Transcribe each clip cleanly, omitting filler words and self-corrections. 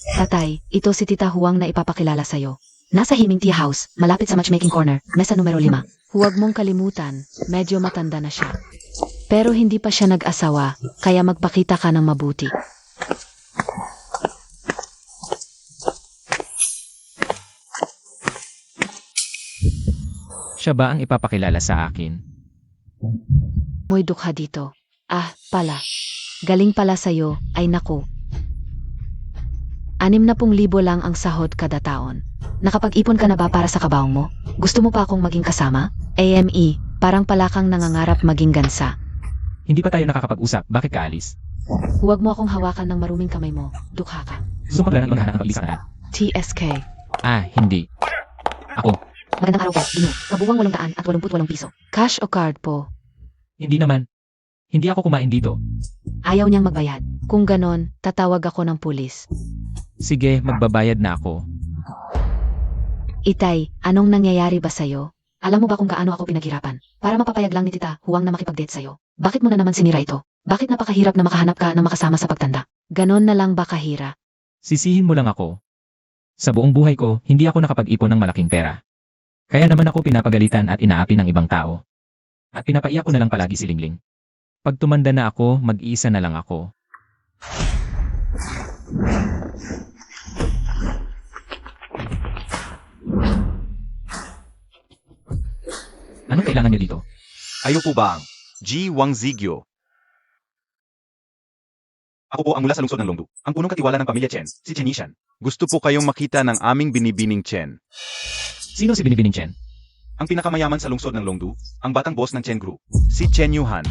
Tatay, ito si Tita Huang na ipapakilala sa'yo. Nasa Himing Tea House, malapit sa Matchmaking Corner, mesa numero 5. Huwag mong kalimutan, medyo matanda na siya. Pero hindi pa siya nag-asawa, kaya magpakita ka ng mabuti. Siya ba ang ipapakilala sa akin? Muy dukha dito. Ah, pala. Galing pala sa'yo, ay naku. 60,000 lang ang sahod kada taon. Nakapag-ipon ka na ba para sa kabaong mo? Gusto mo pa akong maging kasama? AME, parang pala kang nangangarap maging gansa. Hindi pa tayo nakakapag-usap, bakit ka alis? Huwag mo akong hawakan ng maruming kamay mo, dukha ka. Gusto ka lang maghanap ng pag-isa na. TSK. Ah, hindi. Ako, Magandang araw po, Dino. Kabuwang 888 piso. Cash o card po? hindi naman. Hindi ako kumain dito. Ayaw niyang magbayad. Kung ganon, tatawag ako ng pulis. Sige, magbabayad na ako. Itay, anong nangyayari ba sa'yo? Alam mo ba kung gaano ako pinaghirapan? Para mapapayag lang ni Tita Huwang na makipag-date sa'yo. Bakit mo na naman sinira ito? Bakit napakahirap na makahanap ka na makasama sa pagtanda? Ganon na lang ba kahira? Sisihin mo lang ako. Sa buong buhay ko, hindi ako nakapag-ipon ng malaking pera. Kaya naman ako pinapagalitan at inaapi ng ibang tao. At pinapaiyak ko na lang palagi si Lingling. Pag tumanda na ako, mag-iisa na lang ako. Anong kailangan niyo dito? Ayo po ba ang G. Wang Zigyo? Ako po ang mula sa lungsod ng Longdu, ang punong katiwala ng pamilya Chen, si Chen Yishan. Gusto po kayong makita ng aming binibining Chen. Sino si Binibining Chen? Ang pinakamayaman sa lungsod ng Longdu, ang batang boss ng Chen Group, si Chen Yuhan.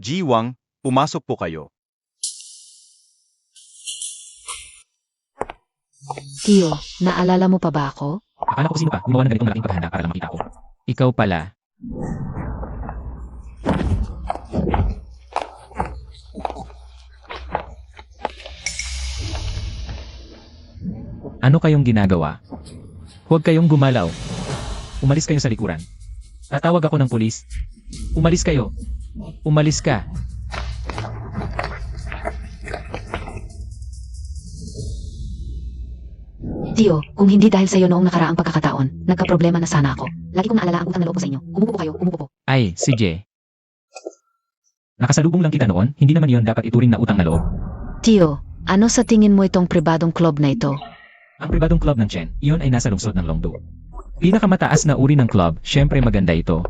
G. Wang, pumasok po kayo. Tio, naalala mo pa ba ako? Akala ko sino pa, gumawa ng ganitong malaking paghahanda para lang makita ko. Ikaw pala. Ano kayong ginagawa? Huwag kayong gumalaw. Umalis kayo sa likuran. Tatawag ako ng pulis. Umalis kayo. Umalis ka. Tio, kung hindi dahil sa'yo noong nakaraang pagkakataon, nagka-problema na sana ako. Lagi kong naalala ang utang na loob ko sa inyo. Umupo po kayo, umupo po. Ay, si Jay. Nakasalubong lang kita noon, hindi naman yon dapat ituring na utang na loob. Tio, ano sa tingin mo itong pribadong club na ito? Ang pribadong club ng Chen, iyon ay nasa lungsod ng Longdu. Pinakamataas na uri ng club, syempre maganda ito.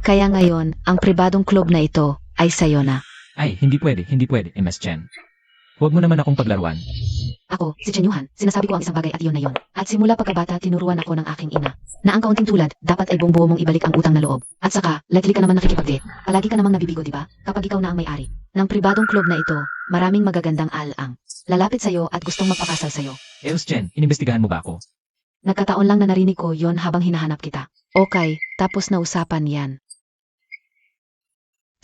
Kaya ngayon, ang pribadong club na ito ay sa'yo na. Ay, hindi pwede, MS Chen. Huwag mo naman akong paglaruan. Ako, si Chen Yuhan, sinasabi ko ang isang bagay at iyon na yon. At simula pagkabata tinuruan ako ng aking ina, na ang kaunting tulad, dapat ay buong-buo mong ibalik ang utang na loob. At saka, likely ka naman nakikipag-date. Palagi ka namang nabibigo, di ba? Kapag ikaw na ang may-ari. Ng pribadong club na ito, maraming magagandang alaang. Lalapit sa'yo at gustong magpakasal sa'yo. Eos Chen, inimbestigahan mo ba ako? Nagkataon lang na narinig ko yon habang hinahanap kita. Okay, tapos na usapan yan.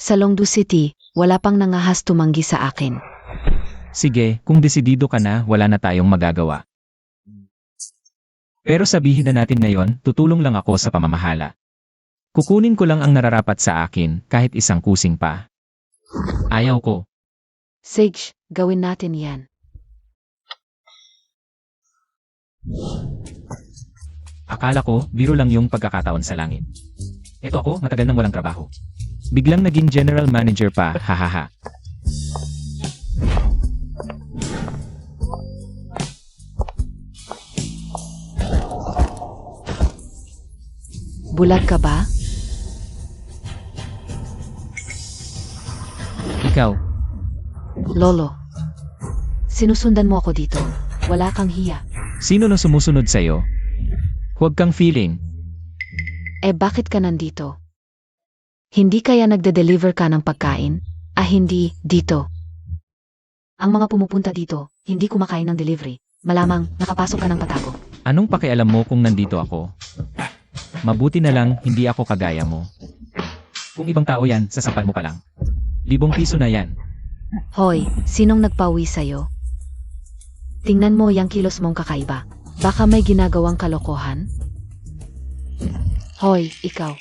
Sa Longdu City, wala pang nangahas tumanggi sa akin. Sige, kung desidido ka na, wala na tayong magagawa. Pero sabihin na natin ngayon, tutulong lang ako sa pamamahala. Kukunin ko lang ang nararapat sa akin, kahit isang kusing pa. Ayaw ko. Sage, gawin natin yan. Akala ko, biro lang yung pagkakataon sa langit. Eto ako, matagal nang walang trabaho. Biglang naging general manager pa, hahaha. Bulag ka ba? Ikaw, Lolo. Sinusundan mo ako dito. Wala kang hiya. sino na sumusunod sa'yo? Huwag kang feeling. Eh bakit ka nandito? Hindi kaya nagde-deliver ka ng pagkain? Ah hindi, dito. Ang mga pumupunta dito, hindi kumakain ng delivery. Malamang, nakapasok ka ng patago. Anong pakialam mo kung nandito ako? Mabuti na lang, hindi ako kagaya mo. Kung ibang tao yan, sasampal mo pa lang. 5,000 piso na yan. Hoy, sinong nagpauwi sa'yo? Tingnan mo yung kilos mong kakaiba. Baka may ginagawang kalokohan? Hoy, ikaw.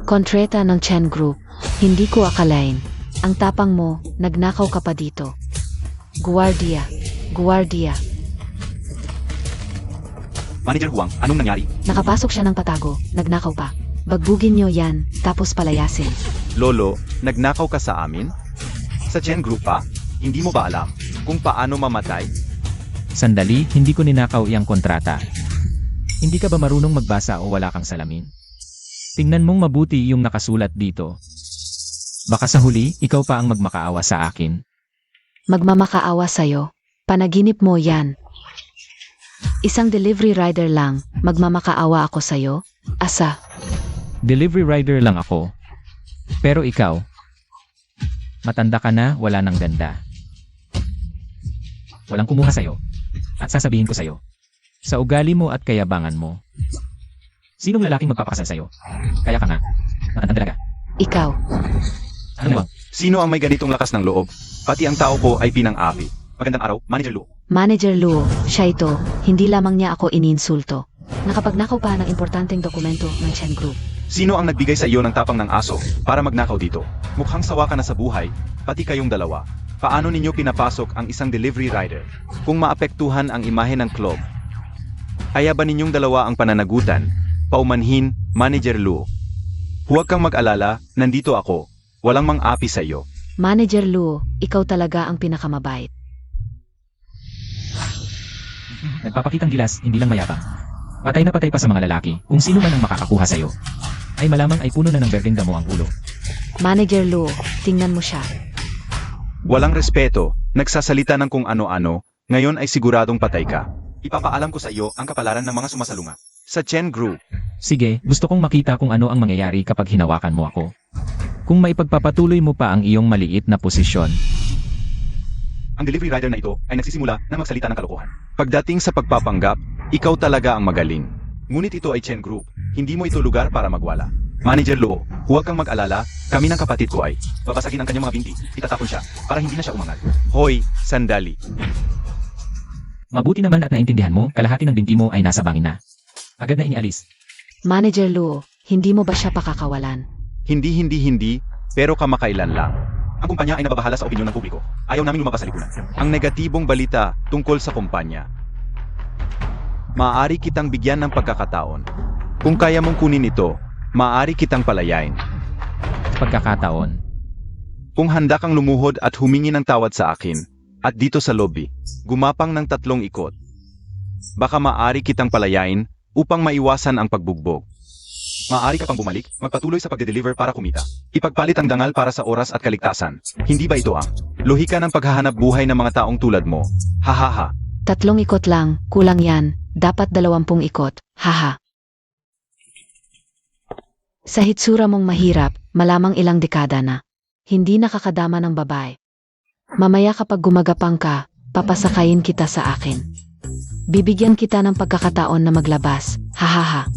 Kontreta ng Chen Group. Hindi ko akalain. Ang tapang mo, nagnakaw ka pa dito. Guardia. Guardia. Manager Huang, anong nangyari? Nakapasok siya ng patago, nagnakaw pa. Bagbugin niyo yan, tapos palayasin. Lolo, nagnakaw ka sa amin? Sa Chen Group pa? Hindi mo ba alam kung paano mamatay? Sandali, hindi ko ninakaw iyang kontrata. Hindi ka ba marunong magbasa o wala kang salamin? Tingnan mong mabuti yung nakasulat dito. Baka sa huli, ikaw pa ang magmakaawa sa akin. Magmamakaawa sa'yo. Panaginip mo yan. Isang delivery rider lang, magmamakaawa ako sa'yo. Asa? Delivery rider lang ako. Pero ikaw, matanda ka na, wala nang ganda. Walang kumuha sa'yo. At sasabihin ko sa'yo, sa ugali mo at kayabangan mo, sinong lalaking magpapakasal sa'yo? Kaya ka nga, matandang dalaga. Ikaw. Ano bang? Sino ang may ganitong lakas ng loob? Pati ang tao ko ay pinang-api. Magandang araw, Manager Lu. Manager Luo, siya ito. Hindi lamang niya ako ininsulto. Nakapagnakaw pa ng importanteng dokumento ng Chen Group. Sino ang nagbigay sa iyo ng tapang ng aso para magnakaw dito? Mukhang sawa ka na sa buhay, pati kayong dalawa. Paano ninyo pinapasok ang isang delivery rider? Kung maapektuhan ang imahe ng club, kaya ba ninyong dalawa ang pananagutan? Paumanhin, Manager Lu. Huwag kang mag-alala, nandito ako. Walang mang-api sa iyo. Manager Luo, ikaw talaga ang pinakamabait. Nagpapakitang gilas, hindi lang mayabang. Patay na patay pa sa mga lalaki, kung sino man ang makakakuha sa'yo. Ay malamang ay puno na ng berdeng damo ang ulo. Manager Luo, tingnan mo siya. Walang respeto, nagsasalita ng kung ano-ano, ngayon ay siguradong patay ka. Ipapaalam ko sa iyo ang kapalaran ng mga sumasalunga. Sa Chen Group, Sige, gusto kong makita kung ano ang mangyayari kapag hinawakan mo ako. Kung maipagpapatuloy mo pa ang iyong maliit na posisyon. ang delivery rider na ito ay nagsisimula na magsalita ng kalokohan. Pagdating sa pagpapanggap, ikaw talaga ang magaling. Ngunit ito ay Chen Group, hindi mo ito lugar para magwala. Manager Luo, huwag kang mag-alala, kami ng kapatid ko ay babasagin ang kanyang mga binti, itatapon siya, para hindi na siya umangal. Hoy, sandali. Mabuti naman at naintindihan mo, kalahati ng binti mo ay nasa bangin na. Agad na inialis. Manager Luo, hindi mo ba siya pakakawalan? Hindi, pero kamakailan lang. Ang kumpanya ay nababahala sa opinyon ng publiko. Ayaw naming lumabas sa lipunan. Ang negatibong balita tungkol sa kumpanya. Maaari kitang bigyan ng pagkakataon. Kung kaya mong kunin ito, maaari kitang palayain. Pagkakataon. Kung handa kang lumuhod at humingi ng tawad sa akin, at dito sa lobby, gumapang ng 3 ikot. Baka maaari kitang palayain upang maiwasan ang pagbugbog. Maaari ka pang bumalik, magpatuloy sa pagde-deliver para kumita. Ipagpalit ang dangal para sa oras at kaligtasan. Hindi ba ito ang lohika ng paghahanap buhay ng mga taong tulad mo? Hahaha. 3 ikot lang, kulang yan. Dapat 20 ikot. Haha. Sa hitsura mong mahirap, malamang ilang dekada na. Hindi nakakadama ng babae. Mamaya kapag gumagapang ka, papasakayin kita sa akin. Bibigyan kita ng pagkakataon na maglabas. Hahaha.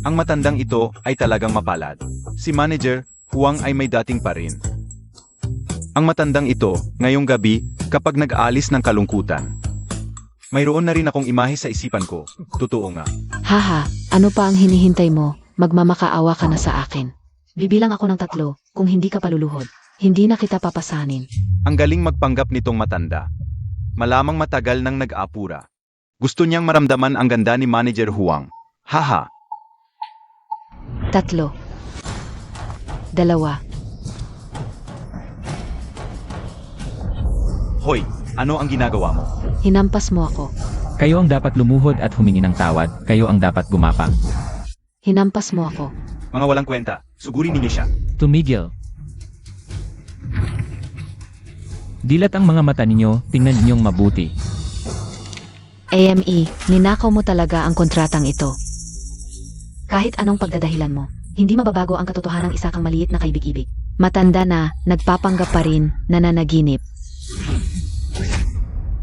Ang matandang ito ay talagang mapalad. Si Manager Huang ay may dating pa rin. Ang matandang ito, ngayong gabi, kapag nag-aalis ng kalungkutan. Mayroon na rin akong imahe sa isipan ko. Totoo nga. Haha, ano pa ang hinihintay mo? Magmamakaawa ka na sa akin. Bibilang ako ng 3, kung hindi ka paluluhod. Hindi na kita papasanin. Ang galing magpanggap nitong matanda. Malamang matagal nang nag-apura. Gusto niyang maramdaman ang ganda ni Manager Huang. Haha. 3. 2. Hoy, ano ang ginagawa mo? Hinampas mo ako. Kayo ang dapat lumuhod at humingi ng tawad, kayo ang dapat gumapang. Hinampas mo ako. Mga walang kwenta, sugurin ninyo siya. Tumigil. Dilat ang mga mata ninyo, tingnan ninyong mabuti. AME, ninakaw mo talaga ang kontratang ito. Kahit anong pagdadahilan mo, hindi mababago ang katotohanang isa kang maliit na kaibig-ibig. Matanda na, nagpapanggap pa rin, nananaginip.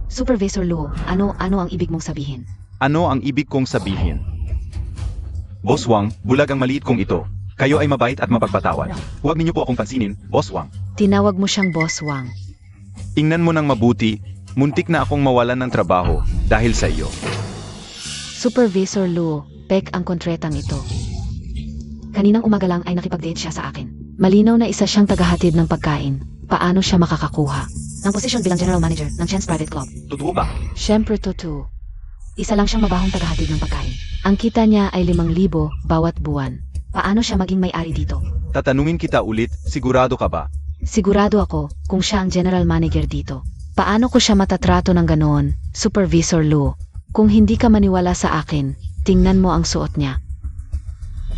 Supervisor Luo, ano ang ibig mong sabihin? Ano ang ibig kong sabihin? Boss Wang, bulag ang maliit kong ito. Kayo ay mabait at mapagpatawad. Huwag ninyo po akong pansinin, Boss Wang. Tinawag mo siyang Boss Wang. Tingnan mo ng mabuti, muntik na akong mawalan ng trabaho. dahil sa iyo. Supervisor Luo, pek ang kontratang ito. Kaninang umaga lang ay nakipag-date siya sa akin. Malinaw na isa siyang tagahatid ng pagkain. Paano siya makakakuha ng posisyon bilang general manager ng Chen's Private Club? Totoo ba? Siyempre totoo. Isa lang siyang mabahong tagahatid ng pagkain. Ang kita niya ay 5,000 bawat buwan. Paano siya maging may-ari dito? Tatanungin kita ulit, sigurado ka ba? Sigurado ako kung siya ang general manager dito. Paano ko siya matatrato ng ganoon, Supervisor Luo? Kung hindi ka maniwala sa akin, tingnan mo ang suot niya.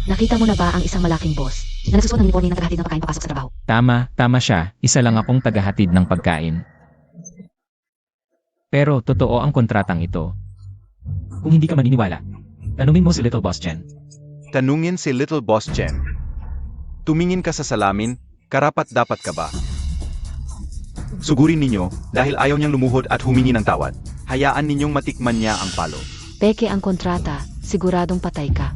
Nakita mo na ba ang isang malaking boss na nagsusuot ng uniforme ng tagahatid ng pagkain papasok sa trabaho? Tama siya. Isa lang akong tagahatid ng pagkain. Pero totoo ang kontratang ito. Kung hindi ka maniniwala, tanungin mo si Little Boss Chen. Tanungin si Little Boss Chen. Tumingin ka sa salamin, karapat-dapat ka ba? Sugurin ninyo, dahil ayaw niyang lumuhod at humingi ng tawad. Hayaan ninyong matikman niya ang palo. Peke ang kontrata, siguradong patay ka.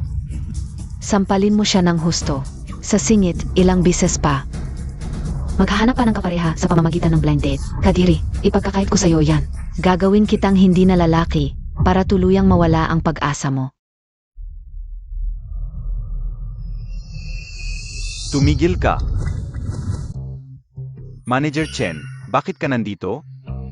Sampalin mo siya ng husto. Sa singit, ilang bises pa. Maghahanap pa ng kapareha sa pamamagitan ng blind date. Kadiri, ipagkakait ko sa'yo yan. Gagawin kitang hindi na lalaki para tuluyang mawala ang pag-asa mo. Tumigil ka. Manager Chen, bakit ka nandito?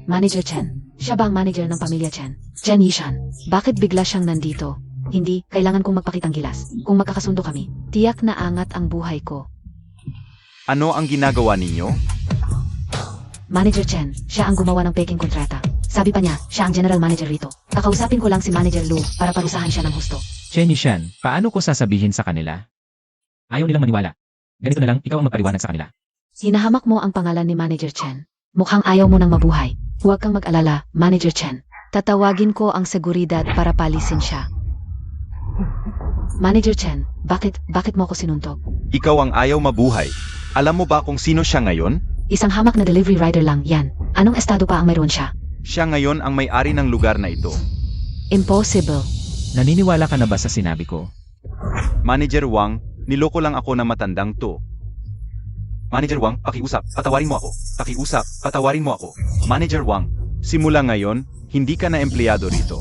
Manager Chen, siya ba ang manager ng pamilya Chen? Chen Yishan, bakit bigla siyang nandito? Hindi, kailangan kong magpakitang gilas. Kung magkakasundo kami, tiyak na angat ang buhay ko. Ano ang ginagawa ninyo? Manager Chen, siya ang gumawa ng peking kontrata. Sabi pa niya, siya ang general manager rito. Kakausapin ko lang si Manager Lu para parusahan siya ng husto. Chen Yishan, paano ko sasabihin sa kanila? Ayaw nilang maniwala. Ganito na lang, ikaw ang magpaliwanag sa kanila. Hinahamak mo ang pangalan ni Manager Chen. Mukhang ayaw mo nang mabuhay. Huwag kang mag-alala, Manager Chen. Tatawagin ko ang seguridad para palisin siya. Manager Chen, bakit mo ako sinuntog? Ikaw ang ayaw mabuhay. Alam mo ba kung sino siya ngayon? Isang hamak na delivery rider lang yan. Anong estado pa ang mayroon siya? Siya ngayon ang may-ari ng lugar na ito. Impossible. Naniniwala ka na ba sa sinabi ko? Manager Wang, niloko lang ako na matandang to. Manager Wang, pakiusap, patawarin mo ako. Pakiusap, patawarin mo ako. Manager Wang, simula ngayon, hindi ka na empleyado rito.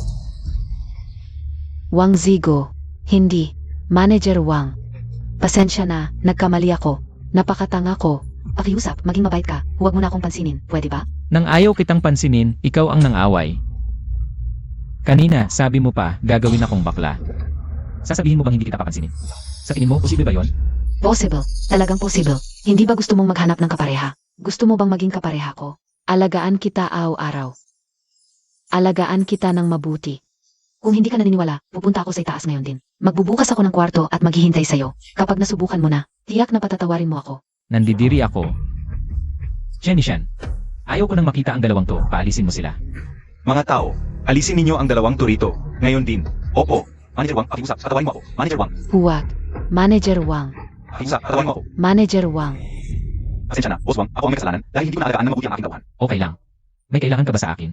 Wang Zigo. Hindi. Manager Wang. Pasensya na, nagkamali ako. Napakatanga ko. Pakiusap, maging mabait ka. Huwag mo na akong pansinin, pwede ba? Nang ayaw kitang pansinin, ikaw ang nang-away. Kanina, sabi mo pa, gagawin akong bakla. Sasabihin mo bang hindi kita papansinin? Sa tingin mo, posible ba yon? Possible. Talagang possible. Hindi ba gusto mong maghanap ng kapareha? Gusto mo bang maging kapareha ko? Alagaan kita araw-araw. Alagaan kita ng mabuti. Kung hindi ka naniniwala, pupunta ako sa itaas ngayon din. Magbubukas ako ng kwarto at maghihintay sa'yo. Kapag nasubukan mo na, tiyak na patatawarin mo ako. Nandidiri ako. Chen Yishan, ayaw ko nang makita ang dalawang to, paalisin mo sila. Mga tao, alisin ninyo ang dalawang to rito. Ngayon din. Opo. Manager Wang, pakiusap, patawarin mo ako. Manager Wang. Huwag. Manager Wang. Pakiusap, patawarin mo ako. Manager Wang. Pasensya na, Boss Wang, ako ang may kasalanan dahil hindi ko naalagaan ng mabuti ang aking tauhan. Okay lang. May kailangan ka ba sa akin?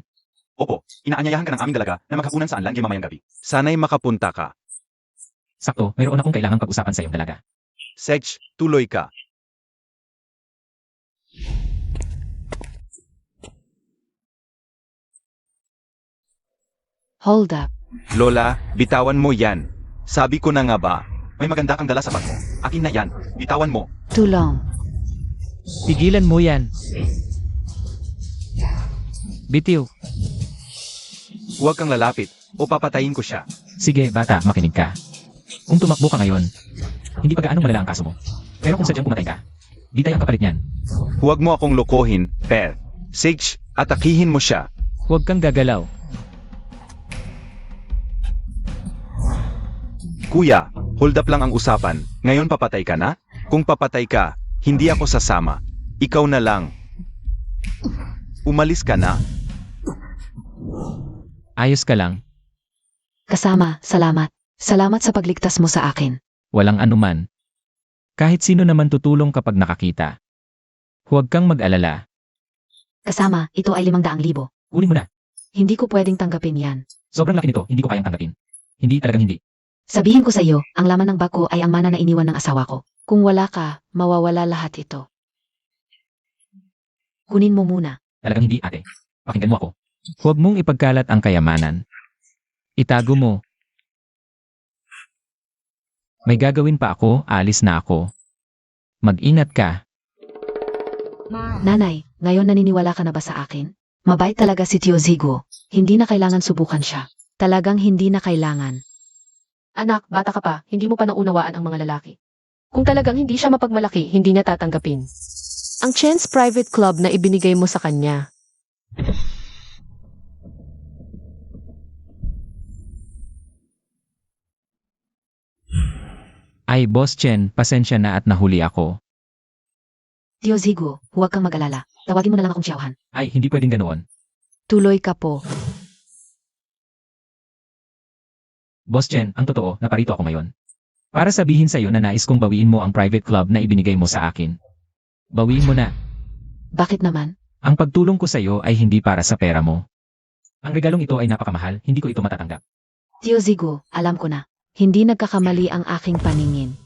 Opo, inaanyayahan ka ng aming dalaga na maghapunan sa anlan mamayang gabi. Sana'y makapunta ka. Sakto, mayroon akong kailangang pag-usapan sa iyong dalaga. Sedge, tuloy ka. Hold up. Lola, bitawan mo yan. Sabi ko na nga ba, may maganda kang dala sa bag mo. Akin na yan, bitawan mo. Tulong. Pigilan mo yan. Bitiw. Huwag kang lalapit, o papatayin ko siya. Sige, bata, makinig ka. Kung tumakbo ka ngayon, hindi pa gaanong malala ang kaso mo. Pero kung sadyang pumatay ka, di tayo ang kapalit niyan. Huwag mo akong lokohin, Per. Sage, atakihin mo siya. Huwag kang gagalaw. Kuya, hold up lang ang usapan. Ngayon papatay ka na? Kung papatay ka, hindi ako sasama. Ikaw na lang. Umalis ka na? Ayos ka lang. Kasama, salamat. Salamat sa pagligtas mo sa akin. Walang anuman. Kahit sino naman tutulong kapag nakakita. Huwag kang mag-alala. Kasama, ito ay 500,000. Kunin mo na. Hindi ko pwedeng tanggapin yan. Sobrang laki nito, hindi ko kayang tanggapin. Hindi, talagang hindi. Sabihin ko sa iyo, ang laman ng bag ko ay ang mana na iniwan ng asawa ko. Kung wala ka, mawawala lahat ito. Kunin mo muna. Talagang hindi, ate. Pakinggan mo ako. Huwag mong ipagkalat ang kayamanan. Itago mo. May gagawin pa ako, alis na ako. Mag-ingat ka. Nanay, ngayon naniniwala ka na ba sa akin? Mabait talaga si Tio Zigo. Hindi na kailangan subukan siya. Talagang hindi na kailangan. Anak, bata ka pa, hindi mo pa naunawaan ang mga lalaki. Kung talagang hindi siya mapagmalaki, hindi niya tatanggapin. Ang Chen's private club na ibinigay mo sa kanya. Ay, Boss Chen, pasensya na at nahuli ako. Tio Zigo, huwag kang mag-alala. Tawagin mo na lang akong Xiaohan. Ay, hindi pwedeng ganoon. Tuloy ka po. Boss Chen, ang totoo, naparito ako ngayon. Para sabihin sa'yo na nais kong bawiin mo ang private club na ibinigay mo sa akin. Bawiin mo na. Bakit naman? Ang pagtulong ko sa'yo ay hindi para sa pera mo. Ang regalong ito ay napakamahal, hindi ko ito matatanggap. Tio Zigo, alam ko na. Hindi nagkakamali ang aking paningin.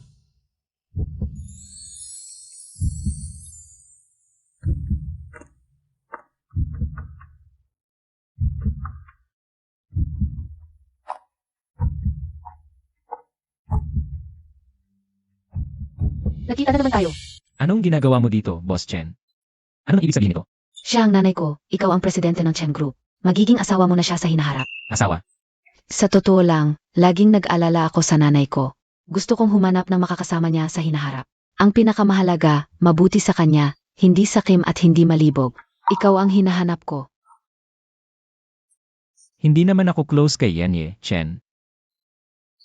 Nakita na naman tayo. Anong ginagawa mo dito, Boss Chen? Anong ibig sabihin nito? Siya ang nanay ko, ikaw ang presidente ng Chen Group. Magiging asawa mo na siya sa hinaharap. Asawa? Sa totoo lang, laging nag-alala ako sa nanay ko. Gusto kong humanap ng makakasama niya sa hinaharap. Ang pinakamahalaga, mabuti sa kanya, hindi sakim at hindi malibog. Ikaw ang hinahanap ko. Hindi naman ako close kay Yenye, Chen.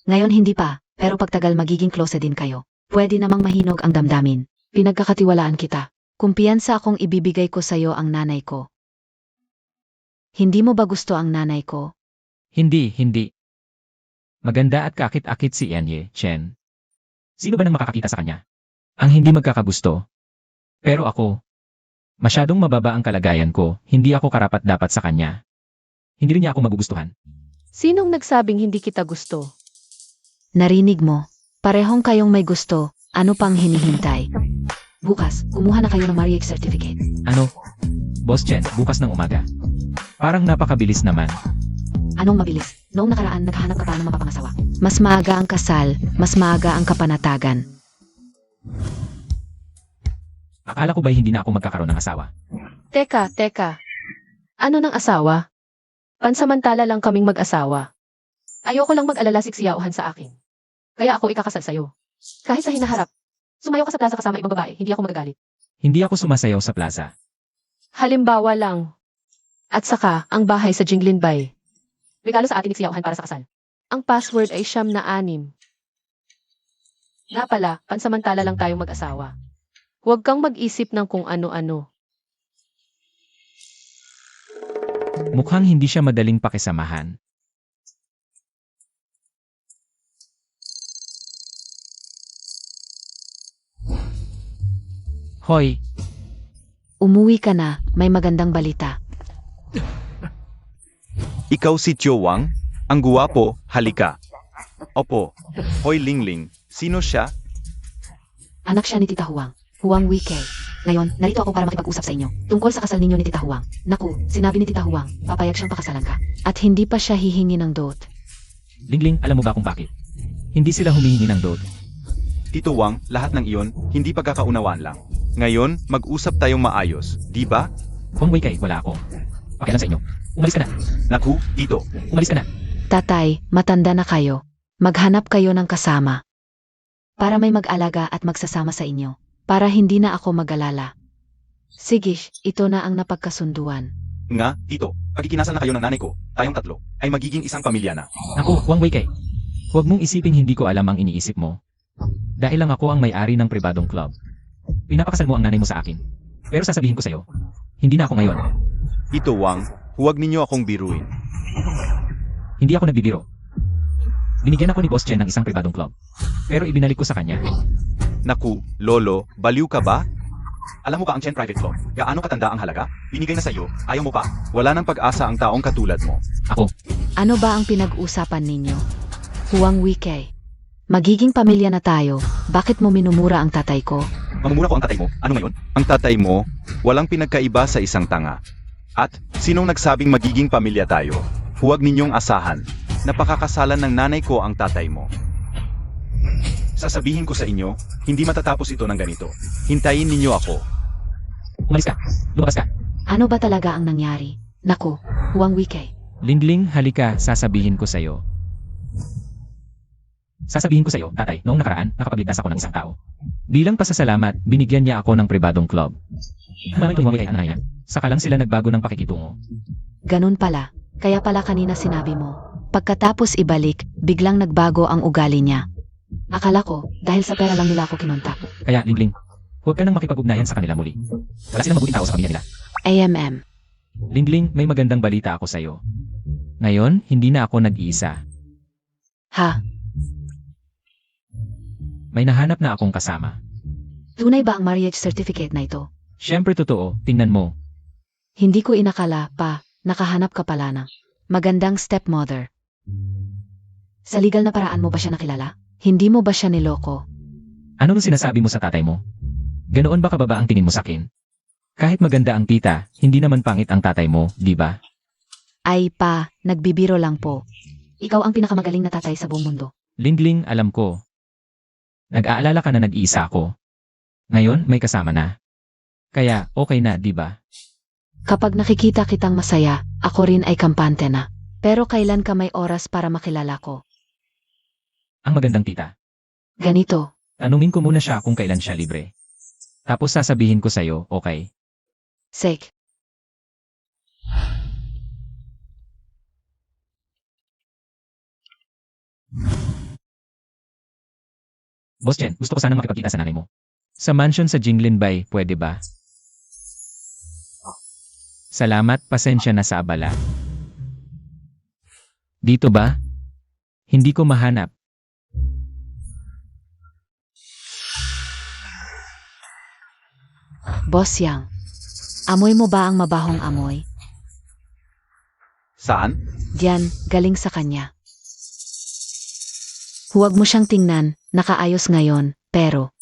Ngayon hindi pa, pero pagtagal magiging close din kayo. Pwede namang mahinog ang damdamin. Pinagkakatiwalaan kita. Kumpiyansa akong ibibigay ko sa'yo ang nanay ko. Hindi mo ba gusto ang nanay ko? Hindi. Maganda at kakit-akit si Yenye, Chen. Sino ba nang makakakita sa kanya? Ang hindi magkakagusto. Pero ako, masyadong mababa ang kalagayan ko, hindi ako karapat-dapat sa kanya. Hindi rin niya ako magugustuhan. Sinong nagsabing hindi kita gusto? Narinig mo. Parehong kayong may gusto. Ano pang hinihintay? Bukas, kumuha na kayo ng marriage certificate. Ano? Boss Chen, bukas ng umaga. Parang napakabilis naman. Anong mabilis? Noong nakaraan, naghahanap ka pa ng mapapangasawa. Mas maaga ang kasal, mas maaga ang kapanatagan. Akala ko ba hindi na ako magkakaroon ng asawa? Teka. Ano ng asawa? Pansamantala lang kaming mag-asawa. Ayoko lang mag-alala si Xiaohan sa akin. Kaya ako ikakasal sa'yo. Kahit sa hinaharap. Sumayo ka sa plaza kasama ibang babae, hindi ako magagalit. Hindi ako sumasayaw sa plaza. Halimbawa lang. At saka, ang bahay sa Jinglinbay. Regalo sa atin ni Xiaohan para sa kasal. Ang password ay 6. Nga pala, pansamantala lang tayong mag-asawa. Huwag kang mag-isip ng kung ano-ano. Mukhang hindi siya madaling pakisamahan. Hoy, Umuwi ka na, may magandang balita. Ikaw si Tio Wang? Ang guwapo, halika. Opo. Hoy Lingling, sino siya? Anak siya ni Tita Huang, Huang Weikei. Ngayon, narito ako para makipag-usap sa inyo, tungkol sa kasal ninyo ni Tita Huang. Naku, sinabi ni Tita Huang, papayag siyang pakasalan ka. At hindi pa siya hihingi ng dot. Lingling, alam mo ba kung bakit? Hindi sila humihingi ng dot. Tito Wang, lahat ng iyon, hindi pagkakaunawaan lang. Ngayon, mag-usap tayong maayos, di ba? Kung Weikei, wala ako. Pakialam sa inyo. Umalis ka na. Naku, Tito. Umalis ka na. Tatay, matanda na kayo. Maghanap kayo ng kasama. Para may mag-alaga at magsasama sa inyo. Para hindi na ako mag-alala. Sige, ito na ang napagkasunduan. Nga, Tito, pag ikinasal na kayo ng nanay ko, tayong tatlo, ay magiging isang pamilya na. Ako, Wang Weikei. Huwag mong isiping hindi ko alam ang iniisip mo. Dahil lang ako ang may-ari ng pribadong club. Pinapakasal mo ang nanay mo sa akin. Pero sasabihin ko sa'yo, hindi na ako ngayon. Tito Wang, huwag ninyo akong biruin. Hindi ako nagbibiro. Binigyan ako ni Boss Chen ng isang pribadong club. Pero ibinalik ko sa kanya. Naku, Lolo, baliw ka ba? Alam mo ba ang Chen Private Club? Gaano katanda ang halaga? Binigay na sa'yo, ayaw mo pa. Wala nang pag-asa ang taong katulad mo. Ako, Ano ba ang pinag-usapan ninyo? Huang Weikei. Magiging pamilya na tayo. Bakit mo minumura ang tatay ko? Mamumura ko ang tatay mo, ano ngayon? Ang tatay mo, walang pinagkaiba sa isang tanga. At, sinong nagsabing magiging pamilya tayo? Huwag ninyong asahan. Napakakasalan ng nanay ko ang tatay mo. Sasabihin ko sa inyo, hindi matatapos ito ng ganito. Hintayin ninyo ako. Umalis ka. Lumabas ka. Ano ba talaga ang nangyari? Naku, Huwang Wike. Lingling, halika, sasabihin ko sa'yo. Sasabihin ko sa'yo, tatay, noong nakaraan, nakapagligtas ako ng isang tao. Bilang pasasalamat, binigyan niya ako ng pribadong club. Maraming tumawag kay Anaya. Saka lang sila nagbago ng pakikitungo. Ganun pala. Kaya pala kanina sinabi mo. Pagkatapos ibalik, biglang nagbago ang ugali niya. Akala ko, dahil sa pera lang nila ako kinontak. Kaya, Lingling, huwag ka nang makipag-ugnayan sa kanila muli. Wala silang mabuting tao sa pamilya nila. AMM. Lingling, may magandang balita ako sa'yo. Ngayon, hindi na ako nag-iisa. Ha? May nahanap na akong kasama. Tunay ba ang marriage certificate na ito? Siyempre totoo, tingnan mo. Hindi ko inakala pa, nakahanap ka pala ng magandang stepmother. Sa legal na paraan mo ba siya nakilala? Hindi mo ba siya niloko? Ano nung sinasabi mo sa tatay mo? Ganoon ba kababa ang tingin mo sa akin? Kahit maganda ang tita, hindi naman pangit ang tatay mo, di ba? Ay pa, nagbibiro lang po. Ikaw ang pinakamagaling na tatay sa buong mundo. Lingling, alam ko. Nag-aalala ka na nag-iisa ako. Ngayon, may kasama na. Kaya, okay na, di ba? Kapag nakikita kitang masaya, ako rin ay kampante na. Pero kailan ka may oras para makilala ko? Ang magandang tita. Ganito. Tanungin ko muna siya kung kailan siya libre. Tapos sasabihin ko sa'yo, okay? Sek. Boss Chen, gusto ko sanang makipagkita sa nanay mo. Sa mansion sa Jinglin Bay, pwede ba? Salamat, pasensya na sa abala. Dito ba? Hindi ko mahanap. Boss Yang. Amoy mo ba ang mabahong amoy? Saan? Diyan, galing sa kanya. Huwag mo siyang tingnan, nakaayos ngayon, pero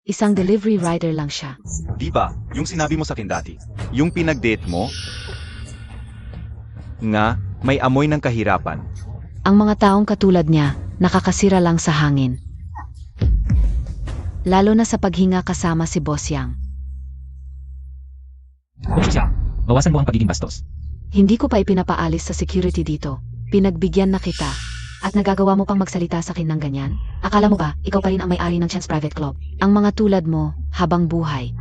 isang delivery rider lang siya. Di ba, yung sinabi mo sa akin dati, yung pinag-date mo? Nga, may amoy ng kahirapan. Ang mga taong katulad niya, nakakasira lang sa hangin. Lalo na sa paghinga kasama si Boss Yang. Kung siya, bawasan mo ang pagiging bastos. Hindi ko pa ipinapaalis sa security dito. Pinagbigyan na kita. At nagagawa mo pang magsalita sa akin ng ganyan? Akala mo ba, ikaw pa rin ang may-ari ng Chance Private Club? Ang mga tulad mo, habang buhay.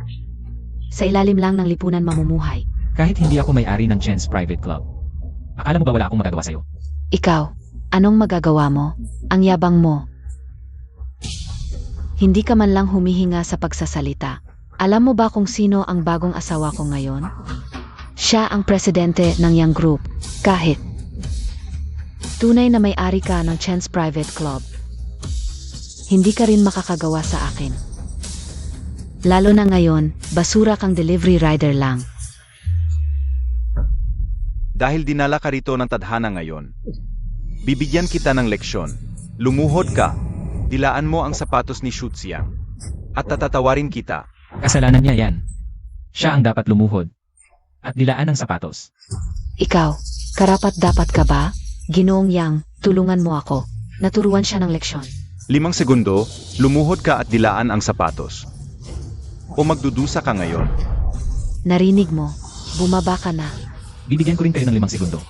Sa ilalim lang ng lipunan mamumuhay. Kahit hindi ako may-ari ng Chance Private Club. Akala mo ba wala akong magagawa sa'yo? Ikaw, anong magagawa mo? Ang yabang mo. Hindi ka man lang humihinga sa pagsasalita. Alam mo ba kung sino ang bagong asawa ko ngayon? Siya ang presidente ng Yang Group. Kahit tunay na may-ari ka ng Chance Private Club, hindi ka rin makakagawa sa akin. Lalo na ngayon, basura kang delivery rider lang. Dahil dinala ka rito ng tadhana ngayon, bibigyan kita ng leksyon. Lumuhod ka, dilaan mo ang sapatos ni Shutsiang, at tatatawarin kita. Kasalanan niya yan. Siya ang dapat lumuhod. At dilaan ang sapatos. Ikaw, karapat dapat ka ba? Ginoong Yang, tulungan mo ako. Naturuan siya ng leksyon. 5 segundo, lumuhod ka at dilaan ang sapatos. O magdudusa ka ngayon. Narinig mo, bumaba ka na. Bibigyan ko rin kayo ng 5 segundo.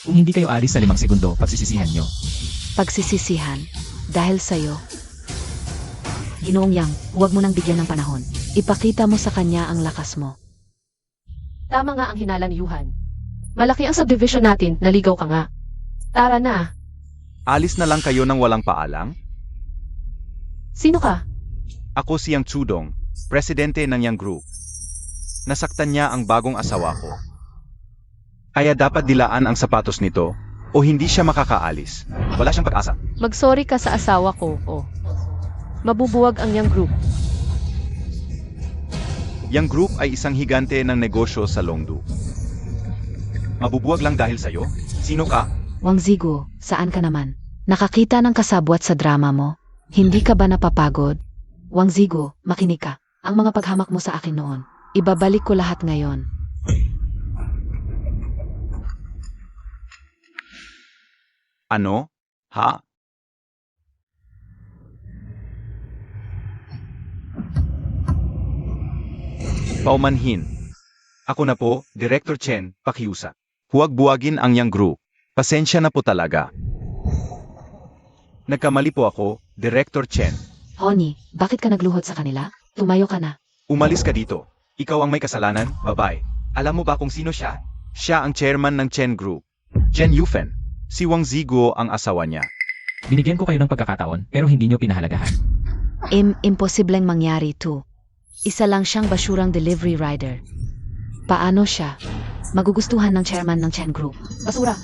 Kung hindi kayo alis sa 5 segundo, pagsisisihan nyo. Pagsisisihan, dahil sa'yo. Ginoong Yang, huwag mo nang bigyan ng panahon. Ipakita mo sa kanya ang lakas mo. Tama nga ang hinala ni Yuhan. Malaki ang subdivision natin, naligaw ka nga. Tara na. Alis na lang kayo ng walang paalam? Sino ka? Ako si Yang Chudong, presidente ng Yang Group. Nasaktan niya ang bagong asawa ko. Kaya dapat dilaan ang sapatos nito, o hindi siya makakaalis. Wala siyang pag-asa. Mag-sorry ka sa asawa ko, oh. Mabubuwag ang Yang Group. Yang Group ay isang higante ng negosyo sa Longdu. Mabubuwag lang dahil sa'yo? Sino ka? Wang Zigo, saan ka naman? Nakakita ng kasabwat sa drama mo? Hindi ka ba napapagod? Wang Zigo, makinig ka. Ang mga paghamak mo sa akin noon, ibabalik ko lahat ngayon. Ano? Ha? Paumanhin. Ako na po, Director Chen, pakiusap. Huwag buwagin ang yang group. Pasensya na po talaga. Nagkamali po ako, Director Chen. Honey, bakit ka nagluhod sa kanila? Tumayo ka na. Umalis ka dito. Ikaw ang may kasalanan, babae. Alam mo ba kung sino siya? Siya ang chairman ng Chen Group. Chen Yufen. Si Wang Ziguo ang asawa niya. Binigyan ko kayo ng pagkakataon pero hindi nyo pinahalagahan. Imposibleng mangyari to. Isa lang siyang basurang delivery rider. Paano siya? Magugustuhan ng chairman ng Chen Group. Basura.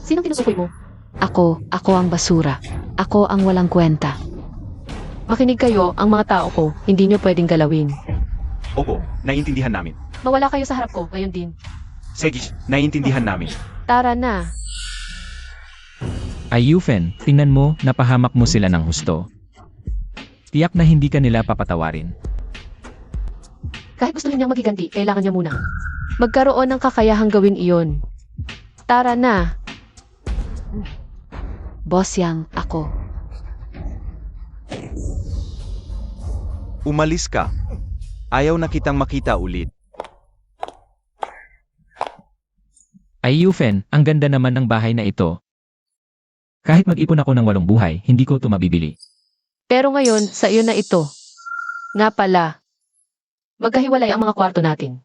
Sinong tinutukoy mo? Ako ang basura. Ako ang walang kwenta. Makinig kayo, ang mga tao ko, hindi nyo pwedeng galawin. Opo, naiintindihan namin. Mawala kayo sa harap ko, ngayon din. Sige, naiintindihan namin. Tara na. Ay Yufen, tingnan mo, napahamak mo sila ng husto. Tiyak na hindi ka nila papatawarin. Kahit gusto niyang magiganti, kailangan niya muna magkaroon ng kakayahang gawin iyon. Tara na. Boss Yang, ako. Umalis ka. Ayaw na kitang makita ulit. Ay Yufen, ang ganda naman ng bahay na ito. Kahit mag-ipon ako ng 8 buhay, hindi ko ito mabibili. Pero ngayon, sa iyo na ito. Nga pala, magkahiwalay ang mga kwarto natin.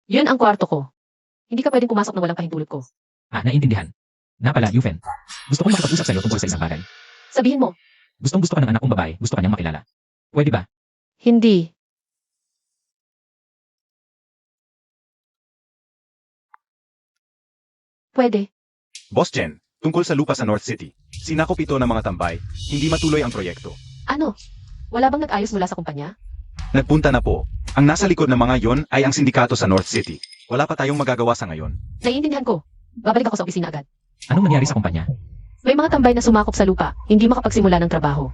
Yun ang kwarto ko. Hindi ka pwedeng pumasok na walang pahintulot ko. Naintindihan. Na pala, Yufen. Gusto kong makipag-usap sa'yo tungkol sa isang bagay. Sabihin mo, Gustong-gusto ka ng anak kong babae, gusto ka niyang makilala. Pwede ba? hindi. Pwede. Boss Chen, tungkol sa lupa sa North City. Sinakop ito ng mga tambay, hindi matuloy ang proyekto. Ano? Wala bang nag-ayos mula sa kumpanya? Nagpunta na po. Ang nasa likod ng mga yon ay ang sindikato sa North City. Wala pa tayong magagawa sa ngayon. Naiintindihan ko. Babalik ako sa opisina agad. Anong nangyari sa kumpanya? May mga tambay na sumakop sa lupa, hindi makapagsimula ng trabaho.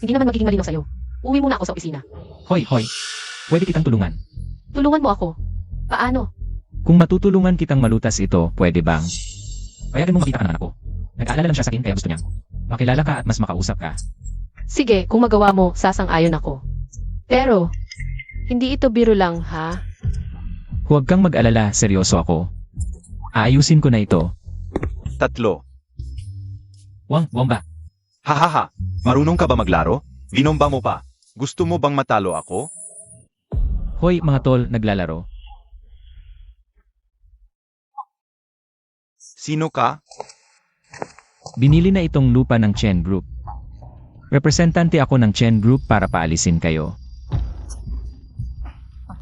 Hindi naman magiging malinaw sa'yo. Uwi muna ako sa opisina. Hoy, pwede kitang tulungan. Tulungan mo ako. Paano? Kung matutulungan kitang malutas ito, pwede bang? Payagan mo makita ka ng anak ko. Nag-aalala lang siya sa akin kaya gusto niya. Makilala ka at mas makausap ka. Sige, kung magawa mo, sasang-ayon ako. Pero, hindi ito biro lang, ha? Huwag kang mag-alala, seryoso ako. Aayusin ko na ito. 3. Wang, bomba. Hahaha, marunong ka ba maglaro? Binomba mo pa. Gusto mo bang matalo ako? Hoy, mga tol, naglalaro. Sino ka? Binili na itong lupa ng Chen Group. Representante ako ng Chen Group para paalisin kayo.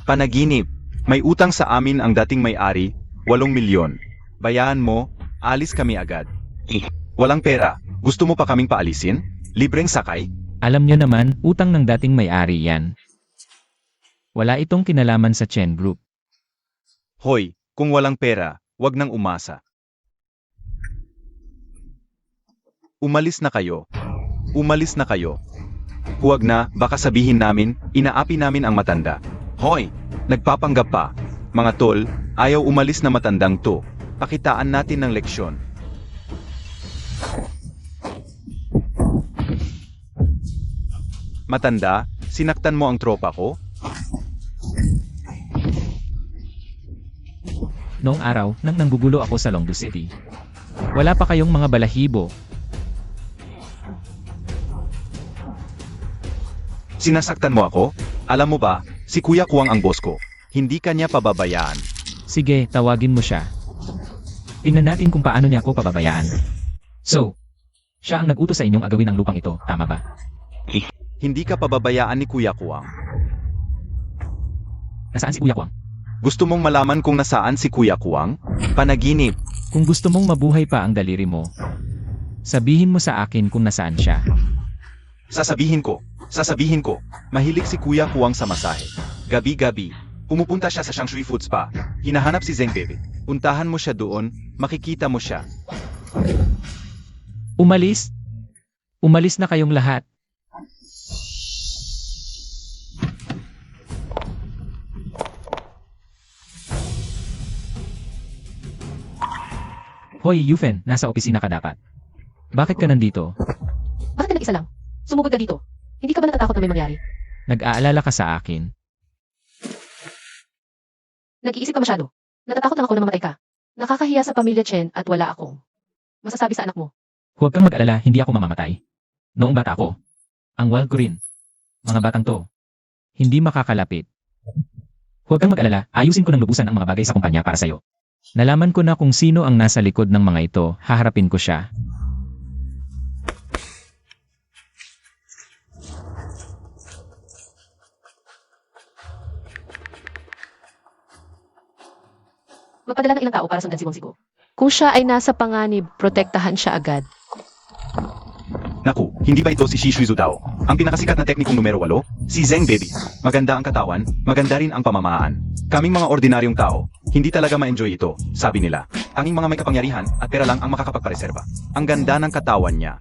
Panaginip. May utang sa amin ang dating may-ari, 8 milyon. Bayaan mo, alis kami agad. Walang pera. Gusto mo pa kaming paalisin? Libreng sakay? Alam nyo naman, utang ng dating may-ari yan. Wala itong kinalaman sa Chen Group. Hoy, kung walang pera, wag nang umasa. Umalis na kayo. Umalis na kayo. Huwag na, baka sabihin namin, inaapi namin ang matanda. Hoy, nagpapanggap pa. Mga tol, ayaw umalis na matandang to. Pakitaan natin ng leksyon. Matanda, sinaktan mo ang tropa ko? Noong araw, nang nanggugulo ako sa Longdu City. Wala pa kayong mga balahibo. Sinasaktan mo ako? Alam mo ba, si Kuya Kuwang ang boss ko. Hindi kanya pababayaan. Sige, tawagin mo siya. Tingnan natin kung paano niya ako pababayaan. So, siya ang nag-utos sa inyong agawin ang lupang ito, tama ba? Hindi ka pababayaan ni Kuya Kuwang. Nasaan si Kuya Kwang? Gusto mong malaman kung nasaan si Kuya Kuwang? Panaginip. Kung gusto mong mabuhay pa ang daliri mo, sabihin mo sa akin kung nasaan siya. Sasabihin ko, mahilig si Kuya Kuwang sa masahe. Gabi-gabi, pumupunta siya sa Shangshui Food Spa. Hinahanap si Zeng Bebe. Puntahan mo siya doon, makikita mo siya. Umalis? Umalis na kayong lahat. Hoy, Yufen, nasa opisina ka dapat. Bakit ka nandito? Bakit ka nag-isa lang? Sumugod ka dito. Hindi ka ba natatakot na may mangyari? Nag-aalala ka sa akin. Nag-iisip ka masyado. Natatakot lang ako na mamatay ka. Nakakahiya sa pamilya Chen at wala akong masasabi sa anak mo. Huwag kang mag-alala, hindi ako mamamatay. Noong bata ako, ang wild ko rin. Mga batang to, hindi makakalapit. Huwag kang mag-alala, ayusin ko ng lubusan ang mga bagay sa kumpanya para sa'yo. Nalaman ko na kung sino ang nasa likod ng mga ito, haharapin ko siya. Magpadala ng ilang tao para sundan si Wang Zigo. Kung siya ay nasa panganib, protektahan siya agad. Naku, hindi ba ito si Shi Shuizu Dao? Ang pinakasikat na teknikong numero 8? Si Zheng Baby. Maganda ang katawan, maganda rin ang pamamaan. Kaming mga ordinaryong tao, hindi talaga ma-enjoy ito, sabi nila. Tanging mga may kapangyarihan at pera lang ang makakapagpareserba. Ang ganda ng katawan niya.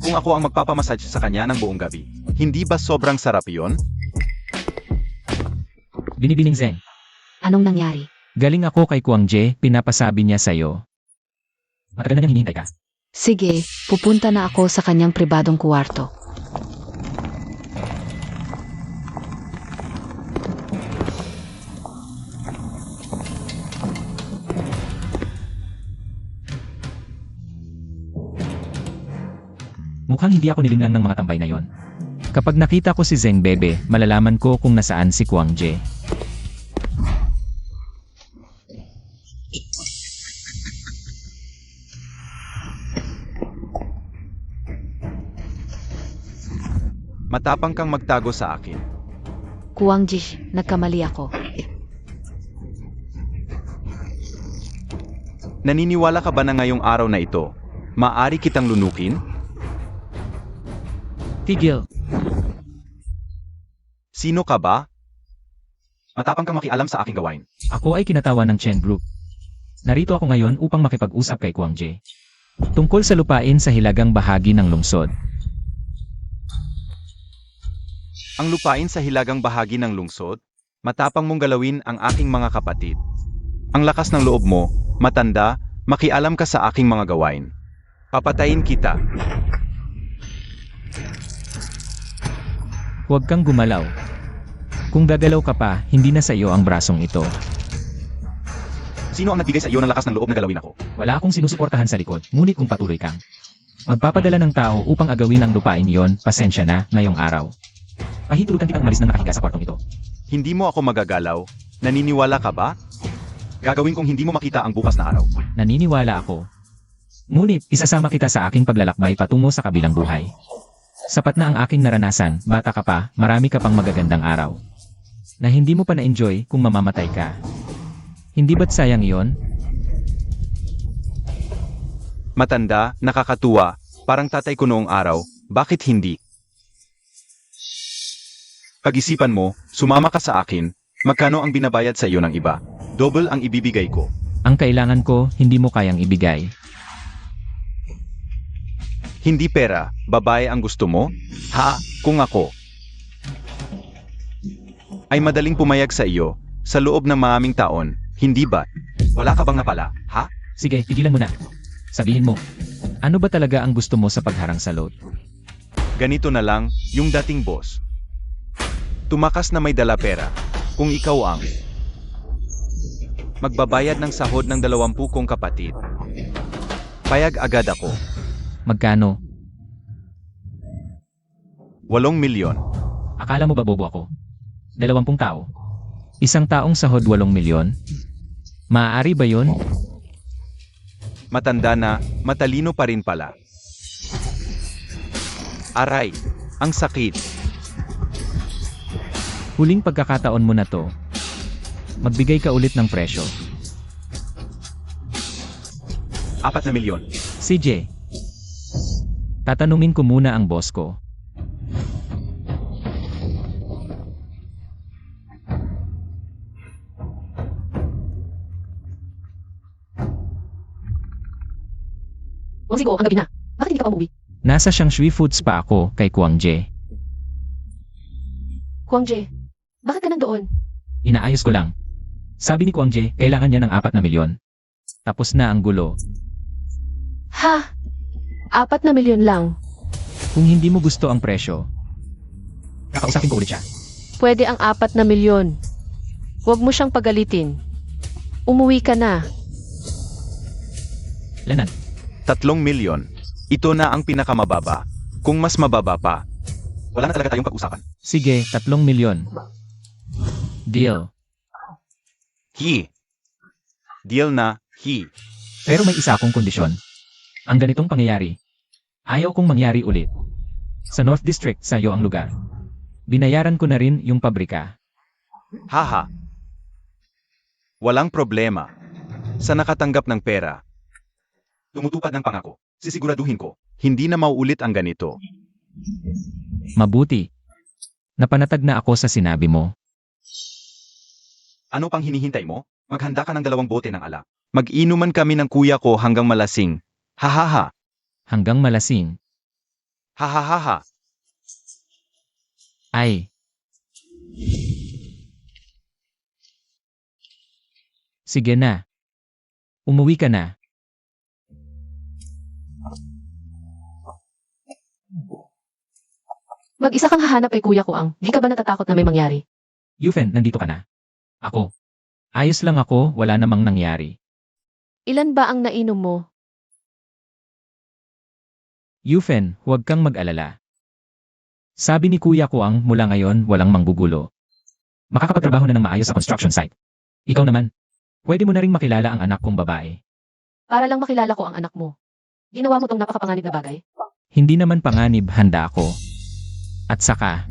Kung ako ang magpapamassage sa kanya ng buong gabi, hindi ba sobrang sarap yon? Binibining Zeng, Anong nangyari? galing ako kay Kwang Je, pinapasabi niya sa'yo. Matagal na niyang hinihintay ka. Sige, pupunta na ako sa kanyang pribadong kuwarto. Mukhang hindi ako nilingnan ng mga tambay na yon. Kapag nakita ko si Zeng Bebe, malalaman ko kung nasaan si Kwang Je. Matapang kang magtago sa akin. Kuwang Ji, nagkamali ako. Naniniwala ka ba na ngayong araw na ito, maaari kitang lunukin? Tigil, Sino ka ba? Matapang kang makialam sa aking gawain. ako ay kinatawan ng Chen Group. Narito ako ngayon upang makipag-usap kay Kwang Je. Tungkol sa lupain sa hilagang bahagi ng lungsod. Ang lupain sa hilagang bahagi ng lungsod, matapang mong galawin ang aking mga kapatid. Ang lakas ng loob mo, matanda, makialam ka sa aking mga gawain. Papatayin kita. Huwag kang gumalaw. Kung gagalaw ka pa, hindi na sa iyo ang brasong ito. Sino ang nagbigay sa iyo ng lakas ng loob na galawin ako? Wala akong sinusuportahan sa likod, ngunit kung patuloy kang magpapadala ng tao upang agawin ang lupain yon, pasensya na ngayong araw. Pahintulutan kitang umalis na nakahiga sa kwartong ito. Hindi mo ako magagalaw. Naniniwala ka ba? Gagawin kong hindi mo makita ang bukas na araw. Naniniwala ako. Ngunit, isasama kita sa aking paglalakbay patungo sa kabilang buhay. Sapat na ang aking naranasan, bata ka pa, marami ka pang magagandang araw. Na hindi mo pa na-enjoy kung mamamatay ka. Hindi ba't sayang iyon? Matanda, nakakatuwa, parang tatay ko noong araw, bakit hindi? Pag-isipan mo, sumama ka sa akin, magkano ang binabayad sa iyo ng iba? Double ang ibibigay ko. Ang kailangan ko, hindi mo kayang ibigay. Hindi pera, babae ang gusto mo? Ha, kung ako ay madaling pumayag sa iyo, sa loob ng maraming taon, hindi ba? Wala ka bang napala, ha? Sige, tigilan mo na. Sabihin mo, ano ba talaga ang gusto mo sa pagharang sa load? Ganito na lang, yung dating boss. Tumakas na may dala pera, kung ikaw ang magbabayad ng sahod ng 20 kong kapatid. Payag agad ako, Magkano? 8 milyon. Akala mo ba bobo ako? 20 tao. Isang taong sahod 8 milyon? Maaari ba yun? Matanda na, matalino pa rin pala. Aray, ang sakit. Huling pagkakataon mo na to. Magbigay ka ulit ng presyo. 4 milyon. CJ, tatanungin ko muna ang boss ko. Wang Zigo, ang gabi na. Bakit hindi ka pa umuwi? Nasa Shangshui Foods pa ako kay Kwang Je. Kwang Je, bakit ka nandoon? Inaayos ko lang. Sabi ni Kwang Je, kailangan niya ng 4 na milyon. Tapos na ang gulo. Ha? 4 na milyon lang. Kung hindi mo gusto ang presyo, kakausapin ko ulit siya. Pwede ang 4 na milyon. Huwag mo siyang pagalitin. Umuwi ka na. Lanan, 3 milyon. Ito na ang pinakamababa. Kung mas mababa pa, wala na talaga tayong pag-usapan. sige, 3 milyon. Deal. Deal na, Pero may isa akong kondisyon. Ang ganitong pangyayari, ayaw kong mangyari ulit. Sa North District, sa iyo ang lugar. Binayaran ko na rin yung pabrika. Haha. Walang problema. Sa nakatanggap ng pera, tumutupad ng pangako. Sisiguraduhin ko, hindi na mauulit ang ganito. Mabuti. Napanatag na ako sa sinabi mo. Ano pang hinihintay mo? Maghanda ka ng 2 bote ng alak. Mag-inuman kami ng kuya ko hanggang malasing. Hahaha. Hanggang malasing. Hahaha. Ay. Sige na. Umuwi ka na. Mag-isa kang hahanap kay Kuya Kuang. Di ka ba natatakot na may mangyari? Yufen, nandito ka na. Ako. Ayos lang ako, wala namang nangyari. Ilan ba ang nainom mo? Yufen, huwag kang mag-alala. Sabi ni Kuya Kuang, mula ngayon, walang manggugulo. Makakapagtrabaho na ng maayos sa construction site. Ikaw naman, pwede mo na ring makilala ang anak kong babae. Para lang makilala ko ang anak mo. Ginawa mo tong napakapanganib na bagay? Hindi naman panganib, handa ako. At saka,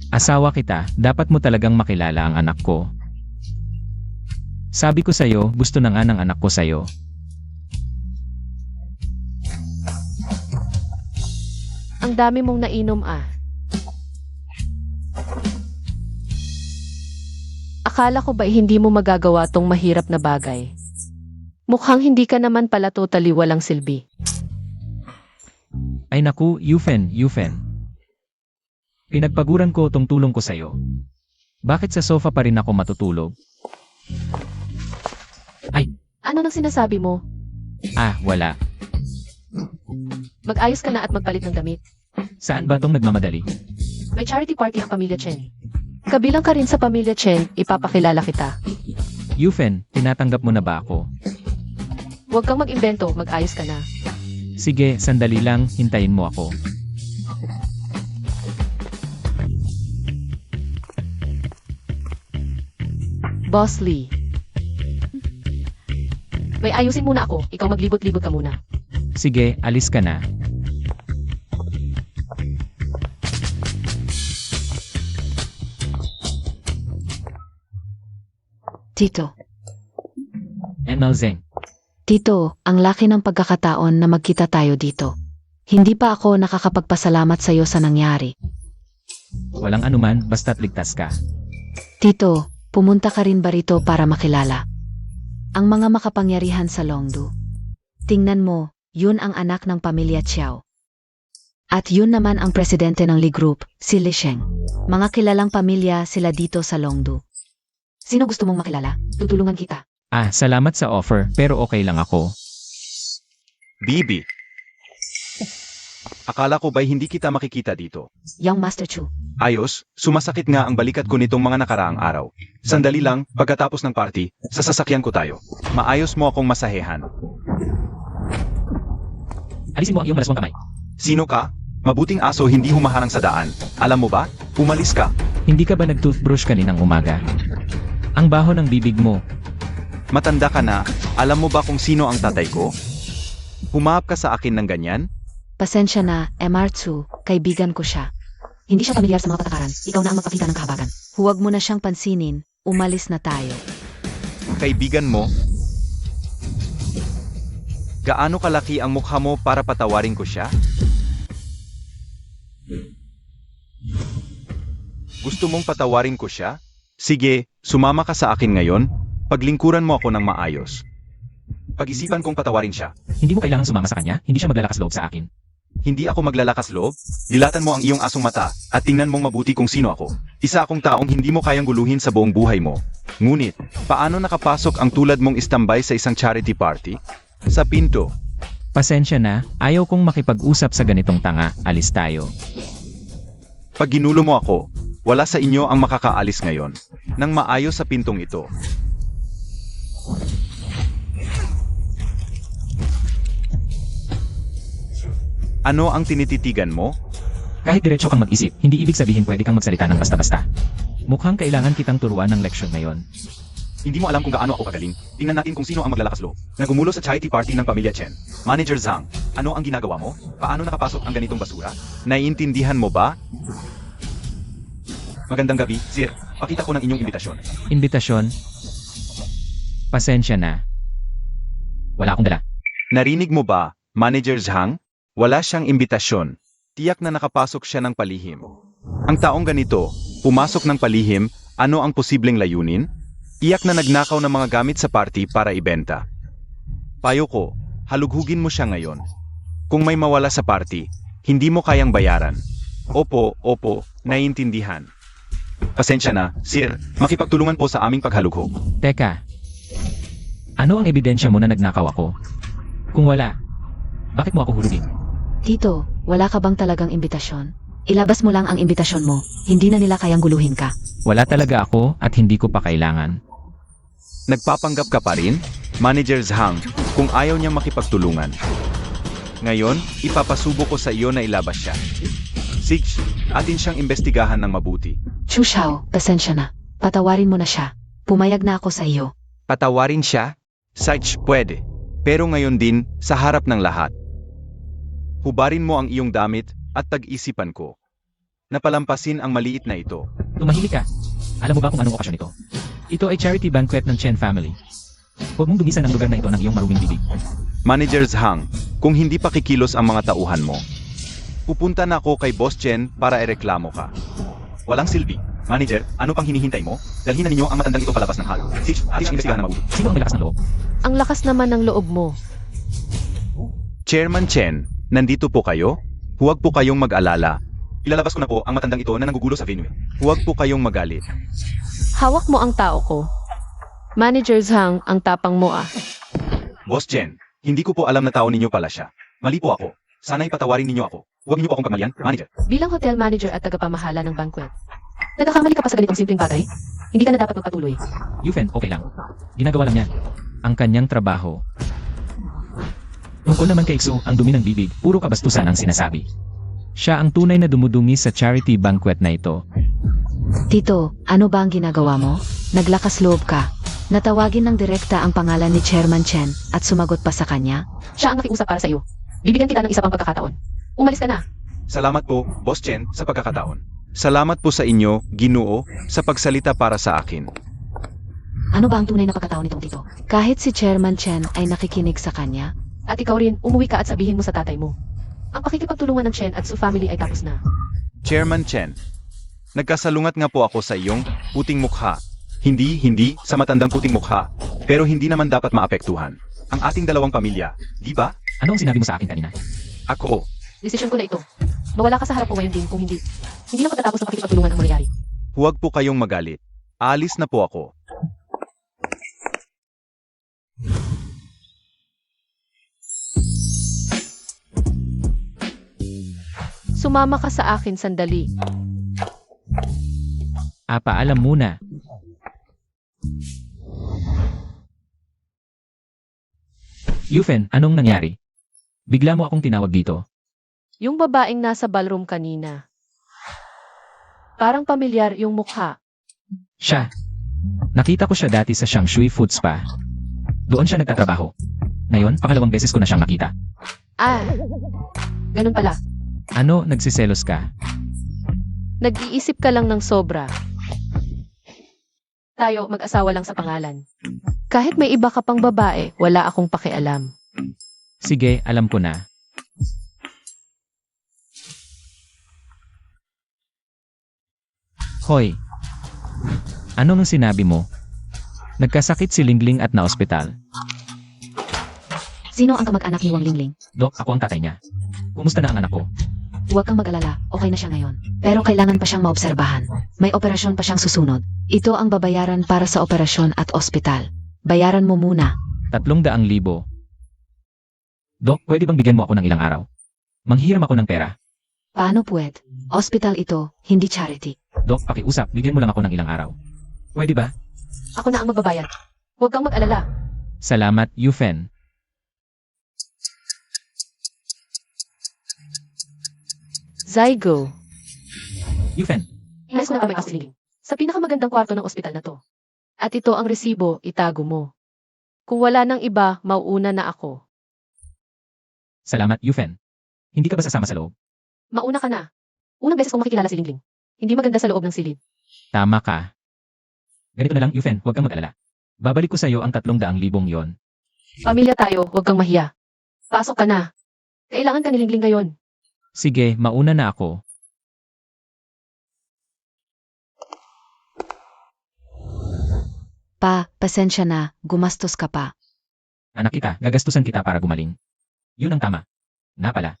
asawa kita, dapat mo talagang makilala ang anak ko. Sabi ko sa'yo, gusto na nga ng anak ko sa'yo. Ang dami mong nainom ah. Akala ko ba hindi mo magagawa tong mahirap na bagay? Mukhang hindi ka naman pala totally walang silbi. Ay naku, Yufen. Pinagpaguran ko tong tulong ko sa'yo. Bakit sa sofa pa rin ako matutulog? Ano nang sinasabi mo? Wala. Mag-ayos ka na at magpalit ng damit. Saan ba tong nagmamadali? May charity party ang pamilya Chen. Kabilang ka rin sa pamilya Chen, ipapakilala kita. Yufen, tinatanggap mo na ba ako? Huwag kang mag-imbento, mag-ayos ka na. Sige, sandali lang, hintayin mo ako. Boss Lee. May ayusin muna ako, ikaw maglibot-libot ka muna. Sige, alis ka na. Tito. ML Zeng. Tito, ang laki ng pagkakataon na magkita tayo dito. Hindi pa ako nakakapagpasalamat sa'yo sa nangyari. Walang anuman, basta't ligtas ka. Tito, pumunta ka rin ba rito para makilala ang mga makapangyarihan sa Longdu? Tingnan mo, yun ang anak ng pamilya Chiao. At yun naman ang presidente ng Li Group, si Li Sheng. Mga kilalang pamilya sila dito sa Longdu. Sino gusto mong makilala? Tutulungan kita. Salamat sa offer, pero okay lang ako. Bibi. Akala ko ba'y hindi kita makikita dito? Young Master Chu. Ayos, sumasakit nga ang balikat ko nitong mga nakaraang araw. Sandali lang, pagkatapos ng party, sa sasakyan ko tayo. Maayos mo akong masahehan. Alisin mo ang iyong malaswang kamay. Sino ka? Mabuting aso hindi humaharang sa daan. Alam mo ba? Umalis ka. Hindi ka ba nag-toothbrush kaninang umaga? Ang baho ng bibig mo. Matanda ka na. Alam mo ba kung sino ang tatay ko? Humahap ka sa akin ng ganyan? Pasensya na, Emartsu, kaibigan ko siya. Hindi siya pamilyar sa mga patakaran. Ikaw na ang magpakita ng kahabagan. Huwag mo na siyang pansinin, umalis na tayo. Kaibigan mo? Gaano kalaki ang mukha mo para patawarin ko siya? Gusto mong patawarin ko siya? Sige, sumama ka sa akin ngayon. Paglingkuran mo ako ng maayos. Pag-isipan kong patawarin siya. Hindi mo kailangan sumama sa kanya, hindi siya maglalakas loob sa akin. Hindi ako maglalakas loob. Dilatan mo ang iyong asong mata at tingnan mong mabuti kung sino ako. Isa akong taong hindi mo kayang guluhin sa buong buhay mo. Ngunit, paano nakapasok ang tulad mong istambay sa isang charity party? Sa pinto. Pasensya na, ayaw kong makipag-usap sa ganitong tanga, alis tayo. Pag ginulo mo ako, wala sa inyo ang makakaalis ngayon. Nang maayos sa pintong ito. Ano ang tinititigan mo? Kahit diretso kang mag-isip, hindi ibig sabihin pwede kang magsalita ng basta-basta. Mukhang kailangan kitang turuan ng leksyon ngayon. Hindi mo alam kung gaano ako kagaling. Tingnan natin kung sino ang maglalakas loob. Nagumulo sa charity party ng pamilya Chen. Manager Zhang, ano ang ginagawa mo? Paano nakapasok ang ganitong basura? Naiintindihan mo ba? Magandang gabi, sir. Pakita ko ng inyong imbitasyon. Imbitasyon? Pasensya na. Wala akong dala. Narinig mo ba, Manager Zhang? Wala siyang imbitasyon. Tiyak na nakapasok siya ng palihim. Ang taong ganito, pumasok ng palihim, ano ang posibleng layunin? Tiyak na nagnakaw ng mga gamit sa party para ibenta. Payo ko, halughugin mo siya ngayon. Kung may mawala sa party, hindi mo kayang bayaran. Opo, naiintindihan. Pasensya na, sir. Makipagtulungan po sa aming paghalughog. Teka. Ano ang ebidensya mo na nagnakaw ako? Kung wala, bakit mo ako hulugin? Tito, wala ka bang talagang imbitasyon? Ilabas mo lang ang imbitasyon mo. Hindi na nila kayang guluhin ka. Wala talaga ako at hindi ko pa kailangan. Nagpapanggap ka pa rin? Manager Zhang, kung ayaw niyang makipagtulungan. Ngayon, ipapasubo ko sa iyo na ilabas siya. Sige, atin siyang imbestigahan ng mabuti. Chu Xiao, pasensya na. Patawarin mo na siya. Pumayag na ako sa iyo. Patawarin siya? Sige, pwede. Pero ngayon din, sa harap ng lahat. Hubarin mo ang iyong damit at tag-isipan ko. Napalampasin ang maliit na ito. Tumahimik ka. Alam mo ba kung anong okasyon ito? Ito ay charity banquet ng Chen family. Huwag mong dumisan ang lugar na ito ng iyong maruming bibig. Manager Zhang, kung hindi pa kikilos ang mga tauhan mo, pupunta na ako kay Boss Chen para ireklamo ka. Walang silbi. Manager, ano pang hinihintay mo? Dalhin na ninyo ang matandang ito palabas ng hall. Sige, ating imbestigahan na mabuti. Sino ang may lakas ng loob? Ang lakas naman ng loob mo. Chairman Chen, nandito po kayo? Huwag po kayong mag-alala. Ilalabas ko na po ang matandang ito na nanggugulo sa venue. Huwag po kayong magalit. Hawak mo ang tao ko. Manager Zhang, ang tapang mo ah. Boss Chen, hindi ko po alam na tao ninyo pala siya. Mali po ako. Sana'y patawarin ninyo ako. Huwag niyo po akong pagmalian, manager. Bilang hotel manager at tagapamahala ng banquet, nagkakamali ka pa sa ganitong simpleng bagay? Hindi ka na dapat magpatuloy. Yufen, okay lang. Ginagawa lang niya ang kanyang trabaho. Tungkol naman kay Xu, ang dumi ng bibig, puro kabastusan ang sinasabi. Siya ang tunay na dumudumi sa charity banquet na ito. Tito, ano ba ang ginagawa mo? Naglakas loob ka. Natawagin ng direkta ang pangalan ni Chairman Chen at sumagot pa sa kanya. Siya ang nakiusap para sa iyo. Bibigyan kita ng isa pang pagkakataon. Umalis ka na. Salamat po, Boss Chen, sa pagkakataon. Salamat po sa inyo, Ginoo, sa pagsalita para sa akin. Ano ba ang tunay na pagkatao nitong tito? Kahit si Chairman Chen ay nakikinig sa kanya, At ikaw rin, umuwi ka at sabihin mo sa tatay mo. Ang pakikipagtulungan ng Chen at Su family ay tapos na. Chairman Chen, nagkasalungat nga po ako sa iyong puting mukha. Hindi sa matandang puting mukha, pero hindi naman dapat maapektuhan ang ating dalawang pamilya, di ba? Ano ang sinabi mo sa akin kanina? Ako, Desisyon ko na ito. Mawala ka sa harap ko ngayon din kung hindi. Hindi lang pagkatapos ng pakikipagtulungan ang mangyayari. huwag po kayong magalit. Alis na po ako. Sumama ka sa akin sandali. Paalam muna. Yufen, anong nangyari? Bigla mo akong tinawag dito. Yung babaeng nasa ballroom kanina. Parang pamilyar yung mukha. Siya. Nakita ko siya dati sa Shangshui Food Spa. Doon siya nagtatrabaho. Ngayon, pangalawang beses ko na siyang nakita. Ah, ganun pala. Ano, nagsiselos ka? Nag-iisip ka lang ng sobra. Tayo, mag-asawa lang sa pangalan. Kahit may iba ka pang babae, wala akong pakialam. Sige, alam ko na. Hoy. Ano nang sinabi mo? Nagkasakit si Lingling at na-ospital. sino ang kamag-anak ni Wang Lingling? Dok, ako ang tatay niya. Kumusta na ang anak ko? Huwag kang mag-alala, okay na siya ngayon. Pero kailangan pa siyang maobserbahan. May operasyon pa siyang susunod. Ito ang babayaran para sa operasyon at ospital. Bayaran mo muna. 300,000. Dok, pwede bang bigyan mo ako ng ilang araw? Manghiram ako ng pera. Paano puwet? Hospital ito, hindi charity. Dok, pakiusap, bigyan mo lang ako ng ilang araw. Pwede ba? Ako na ang magbabayad. Huwag kang mag-alala. Salamat, Yufen. Zygo. Yufen, Inas na kami ako silingling. Sa pinakamagandang kwarto ng ospital na to. At ito ang resibo, itago mo. Kung wala nang iba, mauuna na ako. salamat, Yufen. Hindi ka ba sasama sa loob? Mauna ka na. Unang beses kong makikilala si Lingling. Hindi maganda sa loob ng silid. Tama ka. Ganito na lang, Yufen, huwag kang mag-alala. Babalik ko sa'yo ang 300,000 yon. Pamilya tayo, huwag kang mahiya. Pasok ka na. Kailangan ka ni Lingling ngayon. Sige, mauna na ako. Pasensya na, gumastos ka pa. Anak kita, gagastusan kita para gumaling. Yun ang tama. Na pala.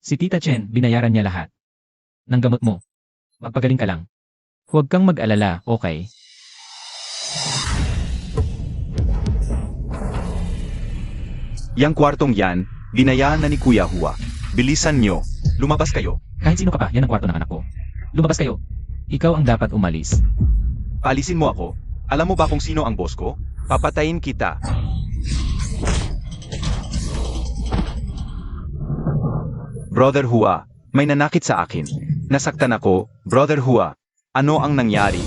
Si Tita Chen, binayaran niya lahat. Ng gamot mo. Magpagaling ka lang. Huwag kang mag-alala, okay? Yang kwartong yan, binayaan na ni Kuya Hua. Bilisan nyo. Lumabas kayo. Kahit sino ka pa, yan ang kwarto ng anak ko. Lumabas kayo. Ikaw ang dapat umalis. Paalisin mo ako. Alam mo ba kung sino ang boss ko? Papatayin kita. Brother Hua, may nanakit sa akin. Nasaktan ako, Brother Hua. Ano ang nangyari?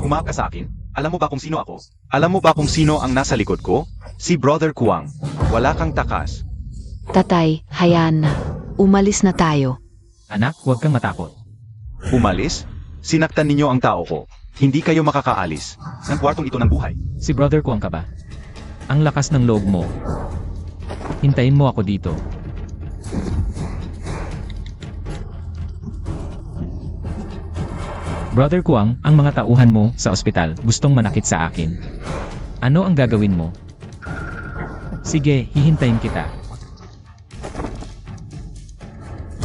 Humaka sa akin. Alam mo ba kung sino ako? Alam mo ba kung sino ang nasa likod ko? Si Brother Kuang. Wala kang takas. Tatay, hayaan na. Umalis na tayo. Anak, huwag kang matakot. Umalis? Sinaktan ninyo ang tao ko. Hindi kayo makakaalis. Ng kwartong ito ng buhay. Si brother ko ang ka ba? Ang lakas ng loob mo. Hintayin mo ako dito. Brother Kuang, ang mga tauhan mo sa ospital gustong manakit sa akin. Ano ang gagawin mo? Sige, hihintayin kita.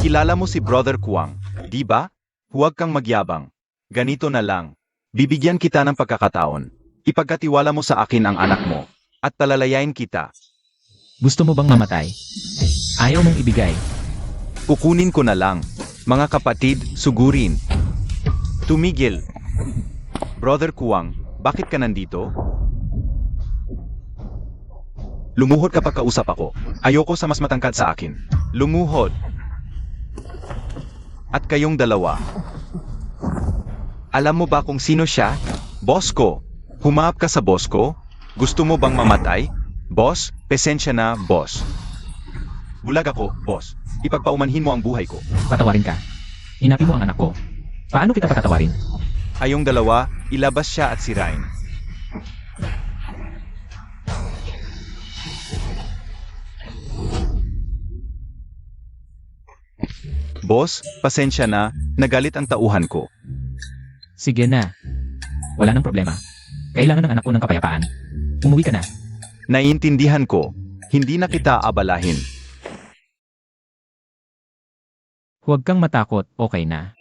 Kilala mo si Brother Kuang, di ba? Huwag kang magyabang. Ganito na lang. Bibigyan kita ng pagkakataon. Ipagkatiwala mo sa akin ang anak mo. At talalayain kita. Gusto mo bang mamatay? Ayaw mong ibigay. Kukunin ko na lang. Mga kapatid, sugurin. Tumigil. Brother Kuang, bakit ka nandito? Lumuhod kapag kausap ako. Ayoko sa mas matangkad sa akin. Lumuhod. At kayong dalawa. Alam mo ba kung sino siya? Boss ko. Humaap ka sa boss ko? Gusto mo bang mamatay? Boss, pasensya na, boss. Bulag ako, boss. Ipagpaumanhin mo ang buhay ko. Patawarin ka. Hinapi mo ang anak ko. Paano kita patatawarin? Kayong dalawa, ilabas siya at sirain. Boss, pasensya na, nagalit ang tauhan ko. Sige na. Wala nang problema. Kailangan ng anak ko ng kapayapaan. Umuwi ka na. Naiintindihan ko, hindi na kita abalahin. Huwag kang matakot, okay na.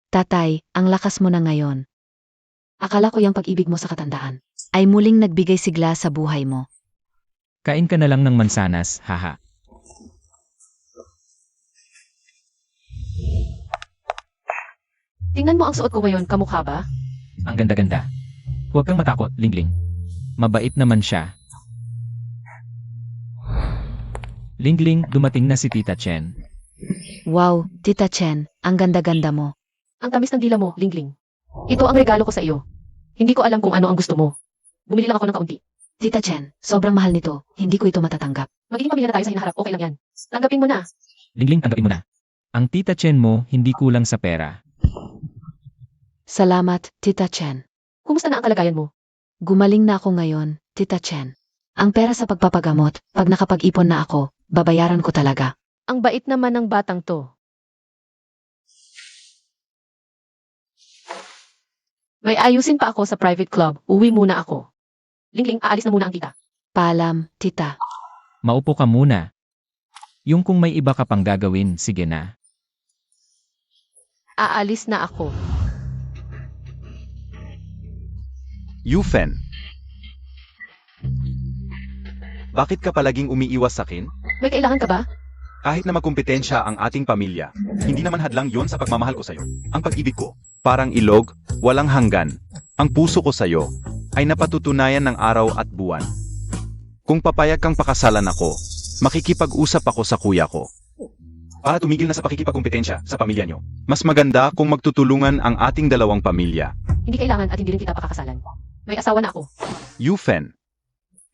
Tatay, ang lakas mo na ngayon. Akala ko yung pag-ibig mo sa katandaan. Ay muling nagbigay sigla sa buhay mo. Kain ka na lang ng mansanas, haha. Tingnan mo ang suot ko ngayon, kamukha ba? Ang ganda-ganda. Huwag kang matakot, Lingling. Mabait naman siya. Lingling, dumating na si Tita Chen. Wow, Tita Chen, ang ganda-ganda mo. Ang tamis ng dila mo, Lingling. Ito ang regalo ko sa iyo. Hindi ko alam kung ano ang gusto mo. Bumili lang ako ng kaunti. Tita Chen, sobrang mahal nito. Hindi ko ito matatanggap. Magiging pamilya na tayo sa hinaharap, okay lang yan. Tanggapin mo na. Lingling, tanggapin mo na. Ang Tita Chen mo, hindi kulang sa pera. Salamat, Tita Chen. Kumusta na ang kalagayan mo? Gumaling na ako ngayon, Tita Chen. Ang pera sa pagpapagamot, pag nakapag-ipon na ako, babayaran ko talaga. Ang bait naman ng batang to. May ayusin pa ako sa private club. Uwi muna ako. Lingling, aalis na muna ang tita. Paalam, Tita. Maupo ka muna. Yung kung may iba ka pang gagawin, sige na. Aalis na ako. Yufen. Bakit ka palaging umiiwas sa akin? May kailangan ka ba? Kahit na magkumpetensya ang ating pamilya, hindi naman hadlang yon sa pagmamahal ko sa'yo. Ang pag-ibig ko, parang ilog, walang hanggan. Ang puso ko sa'yo ay napatutunayan ng araw at buwan. Kung papayag kang pakasalan ako, makikipag-usap ako sa kuya ko. Para tumigil na sa pakikipagkumpetensya sa pamilya nyo. Mas maganda kung magtutulungan ang ating dalawang pamilya. Hindi kailangan at hindi rin kita pakakasalan. May asawa na ako. Yufen,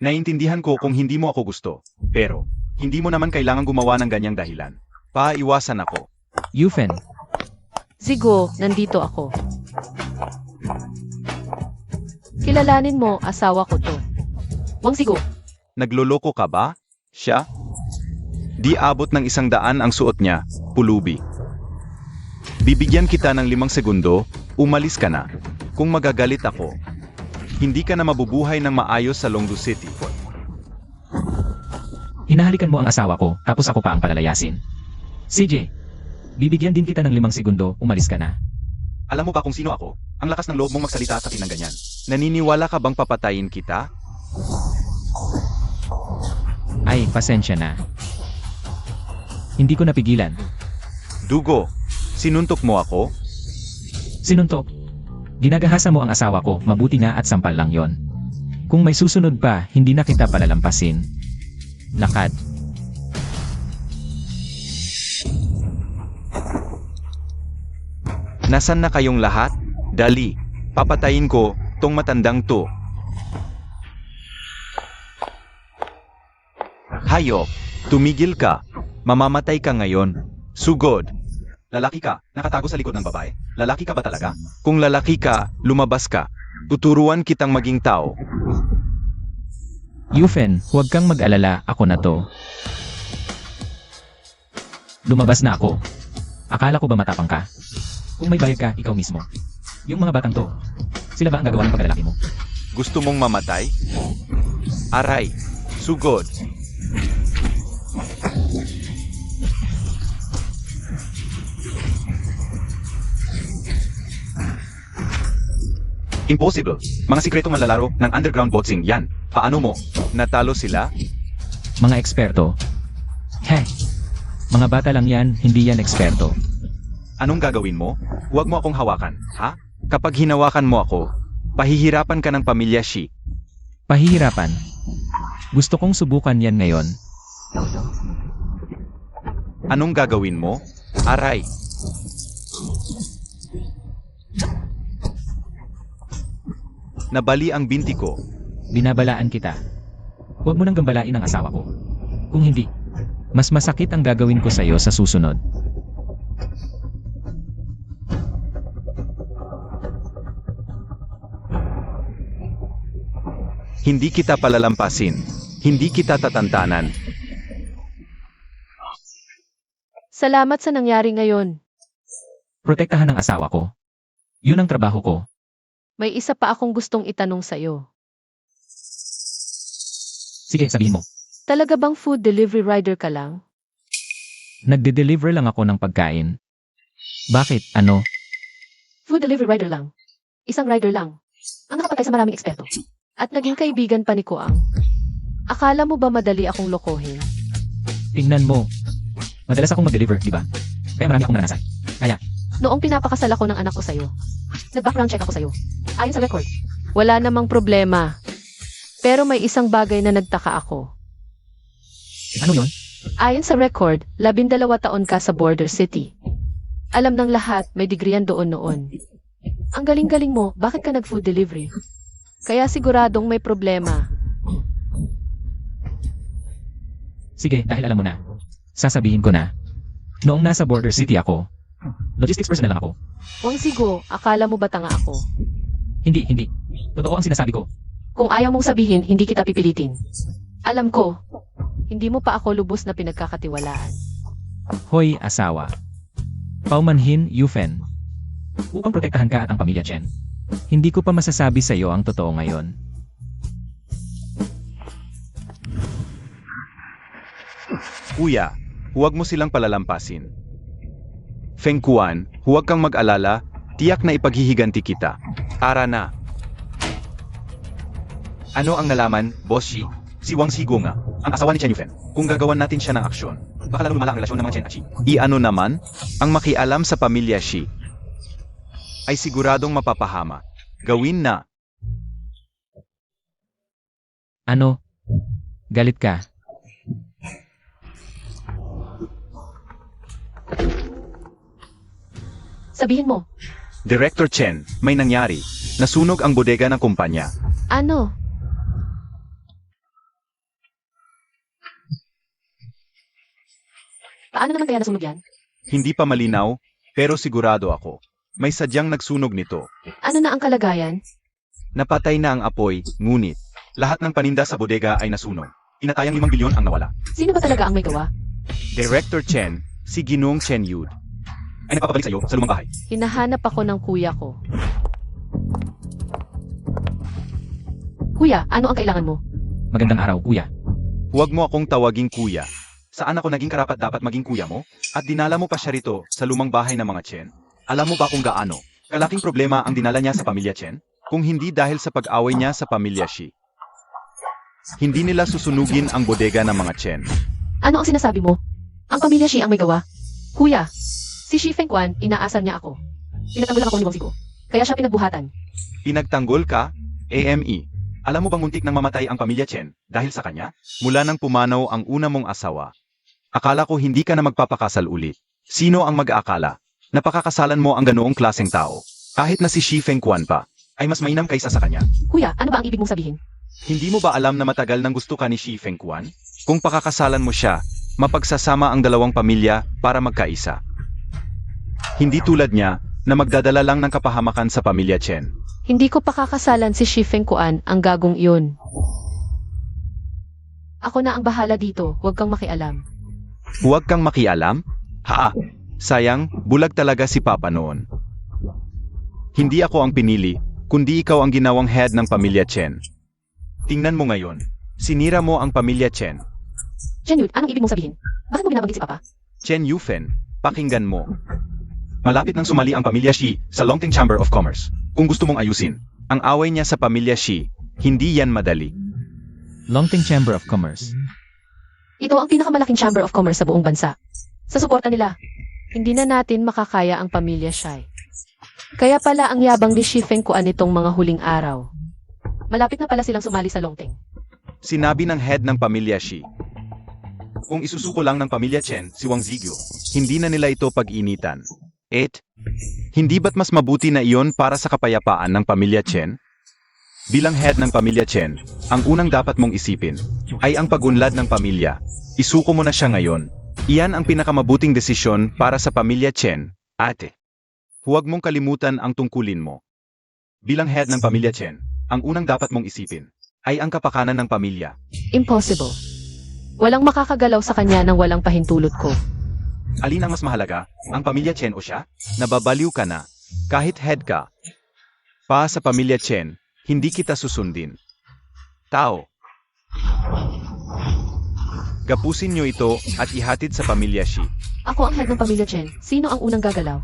naiintindihan ko kung hindi mo ako gusto, pero hindi mo naman kailangan gumawa ng ganyang dahilan. Paiwasan ako. Yufen, Zigo, nandito ako. Kilalanin mo, asawa ko to. Wang Zigo, Nagloloko ka ba? Siya? Di abot ng 100 ang suot niya, pulubi. Bibigyan kita ng 5 segundo, umalis ka na. Kung magagalit ako, hindi ka na mabubuhay ng maayos sa Longdu City. hinahalikan mo ang asawa ko, tapos ako pa ang palalayasin. CJ, bibigyan din kita ng 5 segundo, umalis ka na. Alam mo ba kung sino ako? Ang lakas ng loob mong magsalita sa akin ng ganyan. Naniniwala ka bang papatayin kita? Ay, pasensya na. Hindi ko napigilan. Dugo, sinuntok mo ako? Sinuntok. Ginagahasa mo ang asawa ko, mabuti nga at sampal lang yon. Kung may susunod pa, hindi na kita palalampasin. Lakad. Nasaan na kayong lahat? Dali, papatayin ko tong matandang to. Hayop, tumigil ka. Mamamatay ka ngayon. Sugod. Lalaki ka, nakatago sa likod ng babae. Lalaki ka ba talaga? Kung lalaki ka, lumabas ka. Tuturuan kitang maging tao. Yufen, huwag kang mag-alala, ako na to. Lumabas na ako. Akala ko ba matapang ka? Kung may bayad ka, ikaw mismo. Yung mga batang to, sila ba ang gagawa ng paglalaki mo? Gusto mong mamatay? Aray, sugod. Impossible. Mga sikretong manlalaro ng underground boxing yan. Paano mo? Natalo sila? Mga eksperto. Heh, mga bata lang yan, hindi yan eksperto. Anong gagawin mo? Huwag mo akong hawakan, ha? Kapag hinawakan mo ako, pahihirapan ka ng pamilya Shi. Pahihirapan. Gusto kong subukan yan ngayon. Anong gagawin mo? Aray. Nabali ang binti ko. Binabalaan kita. Huwag mo nang gambalain ang asawa ko. Kung hindi, mas masakit ang gagawin ko sa'yo sa susunod. Hindi kita palalampasin. Hindi kita tatantanan. salamat sa nangyari ngayon. Protektahan ang asawa ko. Yun ang trabaho ko. May isa pa akong gustong itanong sa'yo. Sige, sabihin mo. Talaga bang food delivery rider ka lang? Nagde-deliver lang ako ng pagkain. Bakit? Ano? Food delivery rider lang. Isang rider lang. Ang nakapatay sa maraming eksperto. At naging kaibigan pa ni Kuang. Akala mo ba madali akong lokohin? Tingnan mo. Madalas akong mag-deliver, di ba? Kaya marami akong naranasan. Kaya, Noong pinapakasal ako ng anak ko sa'yo, nag-background check ako sa'yo. Ayon sa record, wala namang problema. Pero may isang bagay na nagtaka ako. ano yun? Ayon sa record, 12 taon ka sa border city. Alam ng lahat, may digriyan doon noon. Ang galing-galing mo, bakit ka nag-food delivery? Kaya siguradong may problema. Sige, dahil alam mo na. Sasabihin ko na. Noong nasa border city ako, logistics personnel lang ako. Wang Zigo, akala mo ba tanga ako? Hindi. Totoo ang sinasabi ko. Kung ayaw mong sabihin, hindi kita pipilitin. Alam ko, hindi mo pa ako lubos na pinagkakatiwalaan. Hoy, asawa. Paumanhin, Yufen. Upang protektahan ka at ang pamilya Chen. Hindi ko pa masasabi sa iyo ang totoo ngayon. Kuya, huwag mo silang palalampasin. Feng Kuan, huwag kang mag-alala, tiyak na ipaghihiganti kita. Tara na. Ano ang nalaman, Boss Shi? Si Wang Zigo nga. ang asawa ni Chen Yufen. Kung gagawan natin siya ng aksyon, baka lalo lumala ang relasyon ng mga Chen at Shi. Iano naman, ang makialam sa pamilya Shi ay siguradong mapapahama. Gawin na. Ano? Galit ka? Sabihin mo, Director Chen, may nangyari. Nasunog ang bodega ng kumpanya. ano? Paano naman kaya nasunog yan? Hindi pa malinaw, pero sigurado ako. May sadyang nagsunog nito. Ano na ang kalagayan? Napatay na ang apoy, ngunit lahat ng paninda sa bodega ay nasunog. Inatayang 5 bilyon ang nawala. Sino ba talaga ang may gawa? Director Chen, si Ginong Chen Yud, ay nagpapabalik sa iyo sa lumang bahay. Hinahanap ako ng kuya ko. Kuya, ano ang kailangan mo? Magandang araw, kuya. Huwag mo akong tawaging kuya. Saan ako naging karapat dapat maging kuya mo? At dinala mo pa siya rito sa lumang bahay ng mga Chen. Alam mo ba kung gaano kalaking problema ang dinala niya sa pamilya Chen? Kung hindi dahil sa pag-away niya sa pamilya Shi. Hindi nila susunugin ang bodega ng mga Chen. Ano ang sinasabi mo? Ang pamilya Shi ang may gawa? Kuya, si Shi Fengquan, inaasar niya ako. Pinagtanggol ako ni Wang Zigo. Kaya siya pinagbuhatan. Pinagtanggol ka? AME. Alam mo bang muntik nang mamatay ang pamilya Chen dahil sa kanya? Mula nang pumanaw ang una mong asawa. Akala ko hindi ka na magpapakasal ulit. Sino ang mag-aakala? Napakakasalan mo ang ganoong klaseng tao. Kahit na si Shi Fengquan pa, ay mas mainam kaysa sa kanya. Kuya, ano ba ang ibig mong sabihin? Hindi mo ba alam na matagal nang gusto ka ni Shi Fengquan? Kung pakakasalan mo siya, mapagsasama ang dalawang pamilya para magkaisa. Hindi tulad niya na magdadala lang ng kapahamakan sa pamilya Chen. Hindi ko pakakasalan si Shi Fengquan ang gagong iyon. Ako na ang bahala dito, huwag kang makialam. Huwag kang makialam? Haa, sayang, bulag talaga si Papa noon. Hindi ako ang pinili, kundi ikaw ang ginawang head ng pamilya Chen. Tingnan mo ngayon, sinira mo ang pamilya Chen. Chen Yud, anong ibig mong sabihin? Bakit mo binabanggit si Papa? Chen Yufen, pakinggan mo. Malapit nang sumali ang pamilya Shi sa Longting Chamber of Commerce. Kung gusto mong ayusin, ang away niya sa pamilya Shi, hindi yan madali. Longting Chamber of Commerce. Ito ang pinakamalaking chamber of commerce sa buong bansa. Sa suporta nila, hindi na natin makakaya ang pamilya Shai. Kaya pala ang yabang ni Shi Fengquan nitong mga huling araw. Malapit na pala silang sumali sa Longting. Sinabi ng head ng pamilya Shi. Kung isusuko lang ng pamilya Chen si Wang Zigyo, hindi na nila ito pag-initan. Hindi ba't mas mabuti na iyon para sa kapayapaan ng pamilya Chen? Bilang head ng pamilya Chen, ang unang dapat mong isipin ay ang pag-unlad ng pamilya. Isuko mo na siya ngayon. Iyan ang pinakamabuting desisyon para sa pamilya Chen, ate. Huwag mong kalimutan ang tungkulin mo. Bilang head ng pamilya Chen, ang unang dapat mong isipin ay ang kapakanan ng pamilya. Impossible. Walang makakagalaw sa kanya nang walang pahintulot ko. Alin ang mas mahalaga, ang pamilya Chen o siya? Nababaliw ka na. Kahit head ka. Pa sa pamilya Chen, hindi kita susundin. Tao. Gapusin nyo ito at ihatid sa pamilya Shi. Ako ang head ng pamilya Chen. Sino ang unang gagalaw?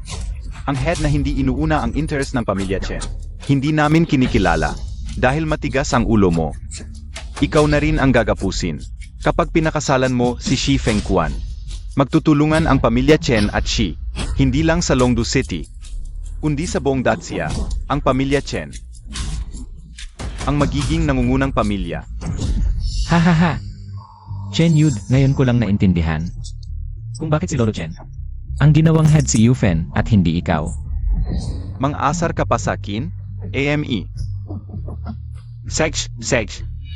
Ang head na hindi inuuna ang interest ng pamilya Chen. Hindi namin kinikilala. Dahil matigas ang ulo mo. Ikaw na rin ang gagapusin. Kapag pinakasalan mo si Shi Fengquan, magtutulungan ang pamilya Chen at Shi, hindi lang sa Longdu City, kundi sa buong Dacia, ang pamilya Chen. Ang magiging nangungunang pamilya. Ha ha ha. Chen Yud, ngayon ko lang naintindihan. Kung bakit si Lolo Chen? Ang ginawang head si Yufen at hindi ikaw. Mang-asar ka pa sa akin? AME. Sej,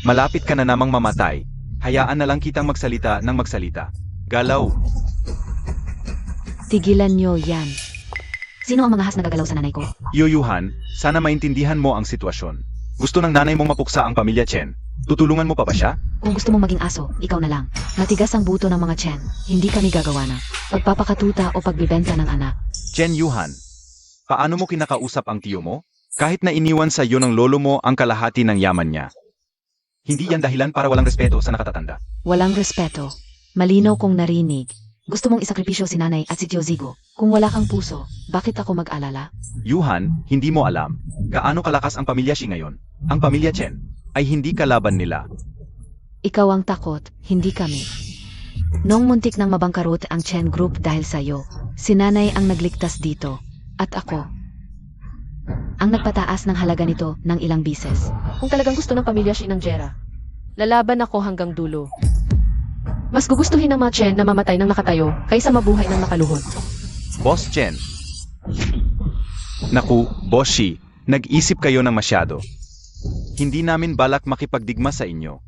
malapit ka na namang mamatay. Hayaan na lang kitang magsalita ng magsalita. Galaw. Tigilan nyo yan. Sino ang mga has na gagalaw sa nanay ko? Yuyuhan, sana maintindihan mo ang sitwasyon. Gusto ng nanay mong mapuksa ang pamilya Chen. Tutulungan mo pa ba siya? Kung gusto mong maging aso, ikaw na lang. Matigas ang buto ng mga Chen. Hindi kami gagawa ng pagpapakatuta o pagbibenta ng anak. Chen Yuhan, paano mo kinakausap ang tiyo mo? Kahit na iniwan sa iyo ng lolo mo ang kalahati ng yaman niya. Hindi yan dahilan para walang respeto sa nakatatanda. Walang respeto. Malinaw kong narinig. Gusto mong isakripisyo si nanay at si Tio Zigo. Kung wala kang puso, bakit ako mag-alala? Yuhan, hindi mo alam gaano kalakas ang pamilya Shi ngayon. Ang pamilya Chen ay hindi kalaban nila. Ikaw ang takot, hindi kami. Noong muntik nang mabangkarot ang Chen Group dahil sa'yo, si nanay ang nagligtas dito, at ako. Ang nagpataas ng halaga nito ng ilang bises. Kung talagang gusto ng pamilya Shi ng Jera, lalaban ako hanggang dulo. Mas gugustuhin ng mga Chen na mamatay ng nakatayo kaysa mabuhay ng nakaluhod. Boss Chen. Naku, Boss Shi, nag-isip kayo ng masyado. Hindi namin balak makipagdigma sa inyo.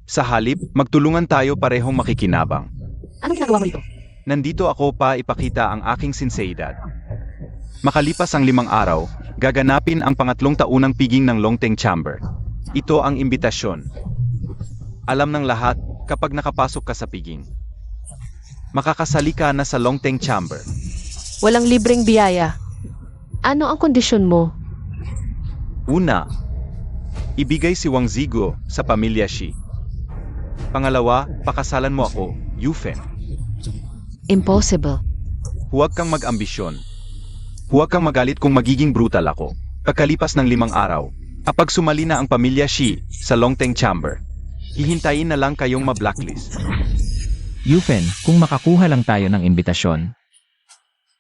Sa halip, magtulungan tayo parehong makikinabang. Anong ginagawa mo rito? Nandito ako pa ipakita ang aking sinseidad. Makalipas ang 5 araw, gaganapin ang pangatlong taunang piging ng Longteng Chamber. Ito ang imbitasyon. Alam ng lahat kapag nakapasok ka sa piging. Makakasali ka na sa Longteng Chamber. Walang libreng biyaya. Ano ang kondisyon mo? Una, ibigay si Wang Zigo sa pamilya Shi. Pangalawa, pakasalan mo ako, Yufen. Impossible. Huwag kang mag-ambisyon. Huwag kang magalit kung magiging brutal ako. Pagkalipas ng 5 araw, kapag sumali na ang pamilya Shi sa Longteng Chamber, hihintayin na lang kayong ma-blacklist. Yufen, kung makakuha lang tayo ng imbitasyon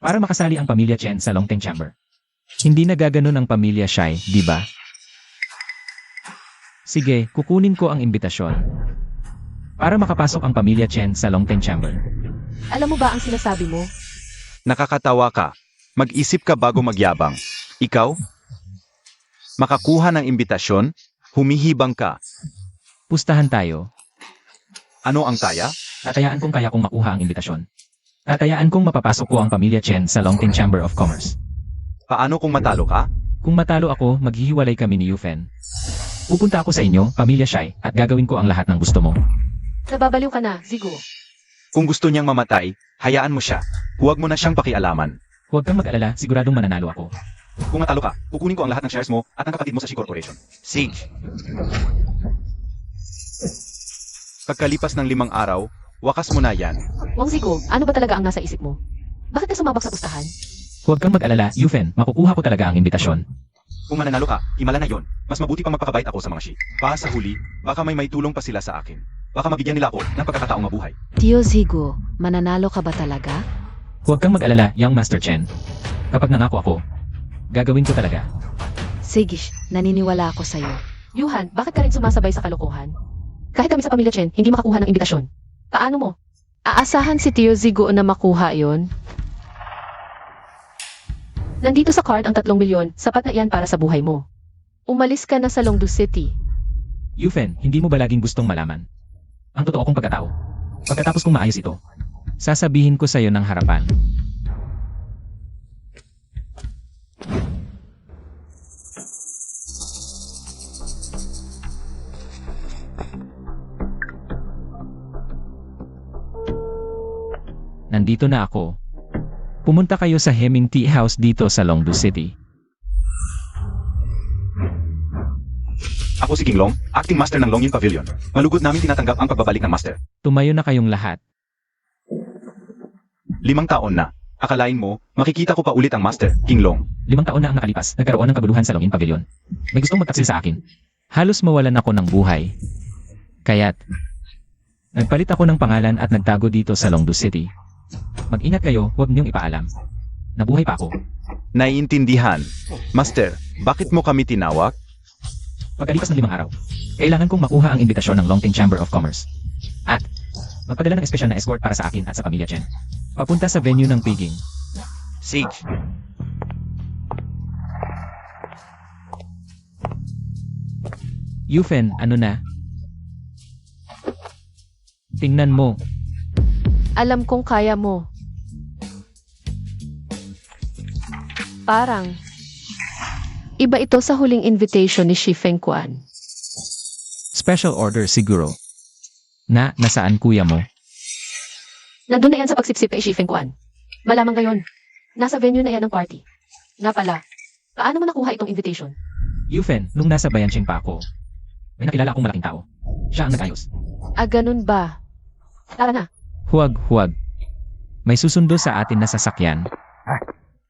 para makasali ang pamilya Chen sa Longteng Chamber. Hindi na gaganon ang pamilya Shai, di ba? Sige, kukunin ko ang imbitasyon para makapasok ang pamilya Chen sa Longteng Chamber. Alam mo ba ang sinasabi mo? Nakakatawa ka. Mag-isip ka bago magyabang. Ikaw? Makakuha ng imbitasyon? Humihibang ka. Pustahan tayo. Ano ang taya? Tatayaan kung kaya kong makuha ang imbitasyon. Tatayaan kong mapapasok ko ang pamilya Chen sa Longteng Chamber of Commerce. Paano kung matalo ka? Kung matalo ako, maghihiwalay kami ni Yufen. Pupunta ako sa inyo, pamilya Shai, at gagawin ko ang lahat ng gusto mo. Nababaliw ka na, Zigo. Kung gusto niyang mamatay, hayaan mo siya. Huwag mo na siyang pakialaman. Huwag kang mag-alala, siguradong mananalo ako. Kung matalo ka, kukunin ko ang lahat ng shares mo at ang kapatid mo sa Shi Corporation. Sage. Pagkalipas ng 5 araw, wakas mo na yan. Wang Zigo, ano ba talaga ang nasa isip mo? Bakit ka sumabak sa pustahan? Huwag kang mag-alala, Yufen, makukuha ko talaga ang imbitasyon. Kung mananalo ka, himala na yon. Mas mabuti pa magpakabait ako sa mga Shi. Para sa huli, baka may tulong pa sila sa akin. Baka mabigyan nila ako ng pagkakataong mabuhay. Tio Zigo, mananalo ka ba talaga? Huwag kang mag-alala, Young Master Chen. Kapag nangako ako, gagawin ko talaga. Sige, naniniwala ako sa'yo. Yuhan, bakit ka rin sumasabay sa kalokohan? Kahit kami sa pamilya Chen, hindi makakuha ng imbitasyon. Paano mo? Aasahan si Tio Zigo na makuha yon? Nandito sa card ang 3 milyon, sapat na iyan para sa buhay mo. Umalis ka na sa Longdu City. Yufen, hindi mo ba laging gustong malaman ang totoo kong pagkatao? Pagkatapos kong maayos ito, sasabihin ko sa'yo ng harapan. Nandito na ako. Pumunta kayo sa Heming Tea House dito sa Longdu City. Ako si King Long, acting master ng Longyin Pavilion. Malugod namin tinatanggap ang pagbabalik ng master. Tumayo na kayong lahat. 5 taon na. Akalain mo, makikita ko pa ulit ang master, King Long. 5 taon na ang nakalipas, nagkaroon ng kaguluhan sa Longyin Pavilion. May gustong magtaksil sa akin. Halos mawalan ako ng buhay. Kaya't, nagpalit ako ng pangalan at nagtago dito sa Longdu City. Mag-ingat kayo, huwag niyong ipaalam. Nabuhay pa ako. Naiintindihan. Master, bakit mo kami tinawag? Pagkalipas ng 5 araw, kailangan kong makuha ang imbitasyon ng Longteng Chamber of Commerce. At, magpadala ng espesyal na escort para sa akin at sa pamilya Chen. Papunta sa venue ng piging. Sage. Yufen, ano na? Tingnan mo. Alam kong kaya mo. Parang, iba ito sa huling invitation ni Shi Fengquan. Special order siguro. Nasaan kuya mo? Nandun na yan sa pagsipsip kay Shi Fengquan. Malamang ngayon, nasa venue na yan ng party. Nga pala, paano mo nakuha itong invitation? Yufen, nung nasa Bayanqing pa ako, may nakilala akong malaking tao. Siya ang nag-ayos. Ganun ba? Tara na. Huwag. May susundo sa atin na sasakyan.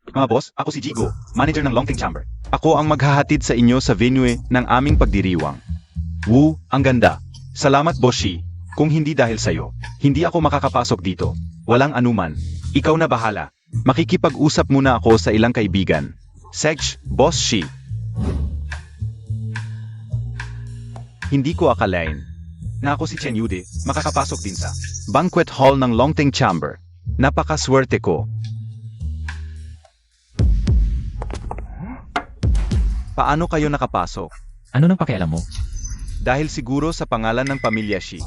Mga boss, ako si Jigo, manager ng Longteng Chamber. Ako ang maghahatid sa inyo sa venue ng aming pagdiriwang. Woo, ang ganda. Salamat, Boshi. Kung hindi dahil sa'yo, hindi ako makakapasok dito. Walang anuman. Ikaw na bahala. Makikipag-usap muna ako sa ilang kaibigan. Sej, Boss Shi. Hindi ko akalain na ako si Chen Yude makakapasok din sa banquet hall ng Longting Chamber. Napakaswerte ko. Paano kayo nakapasok? Ano nang pakialam mo? Dahil siguro sa pangalan ng pamilya Shi.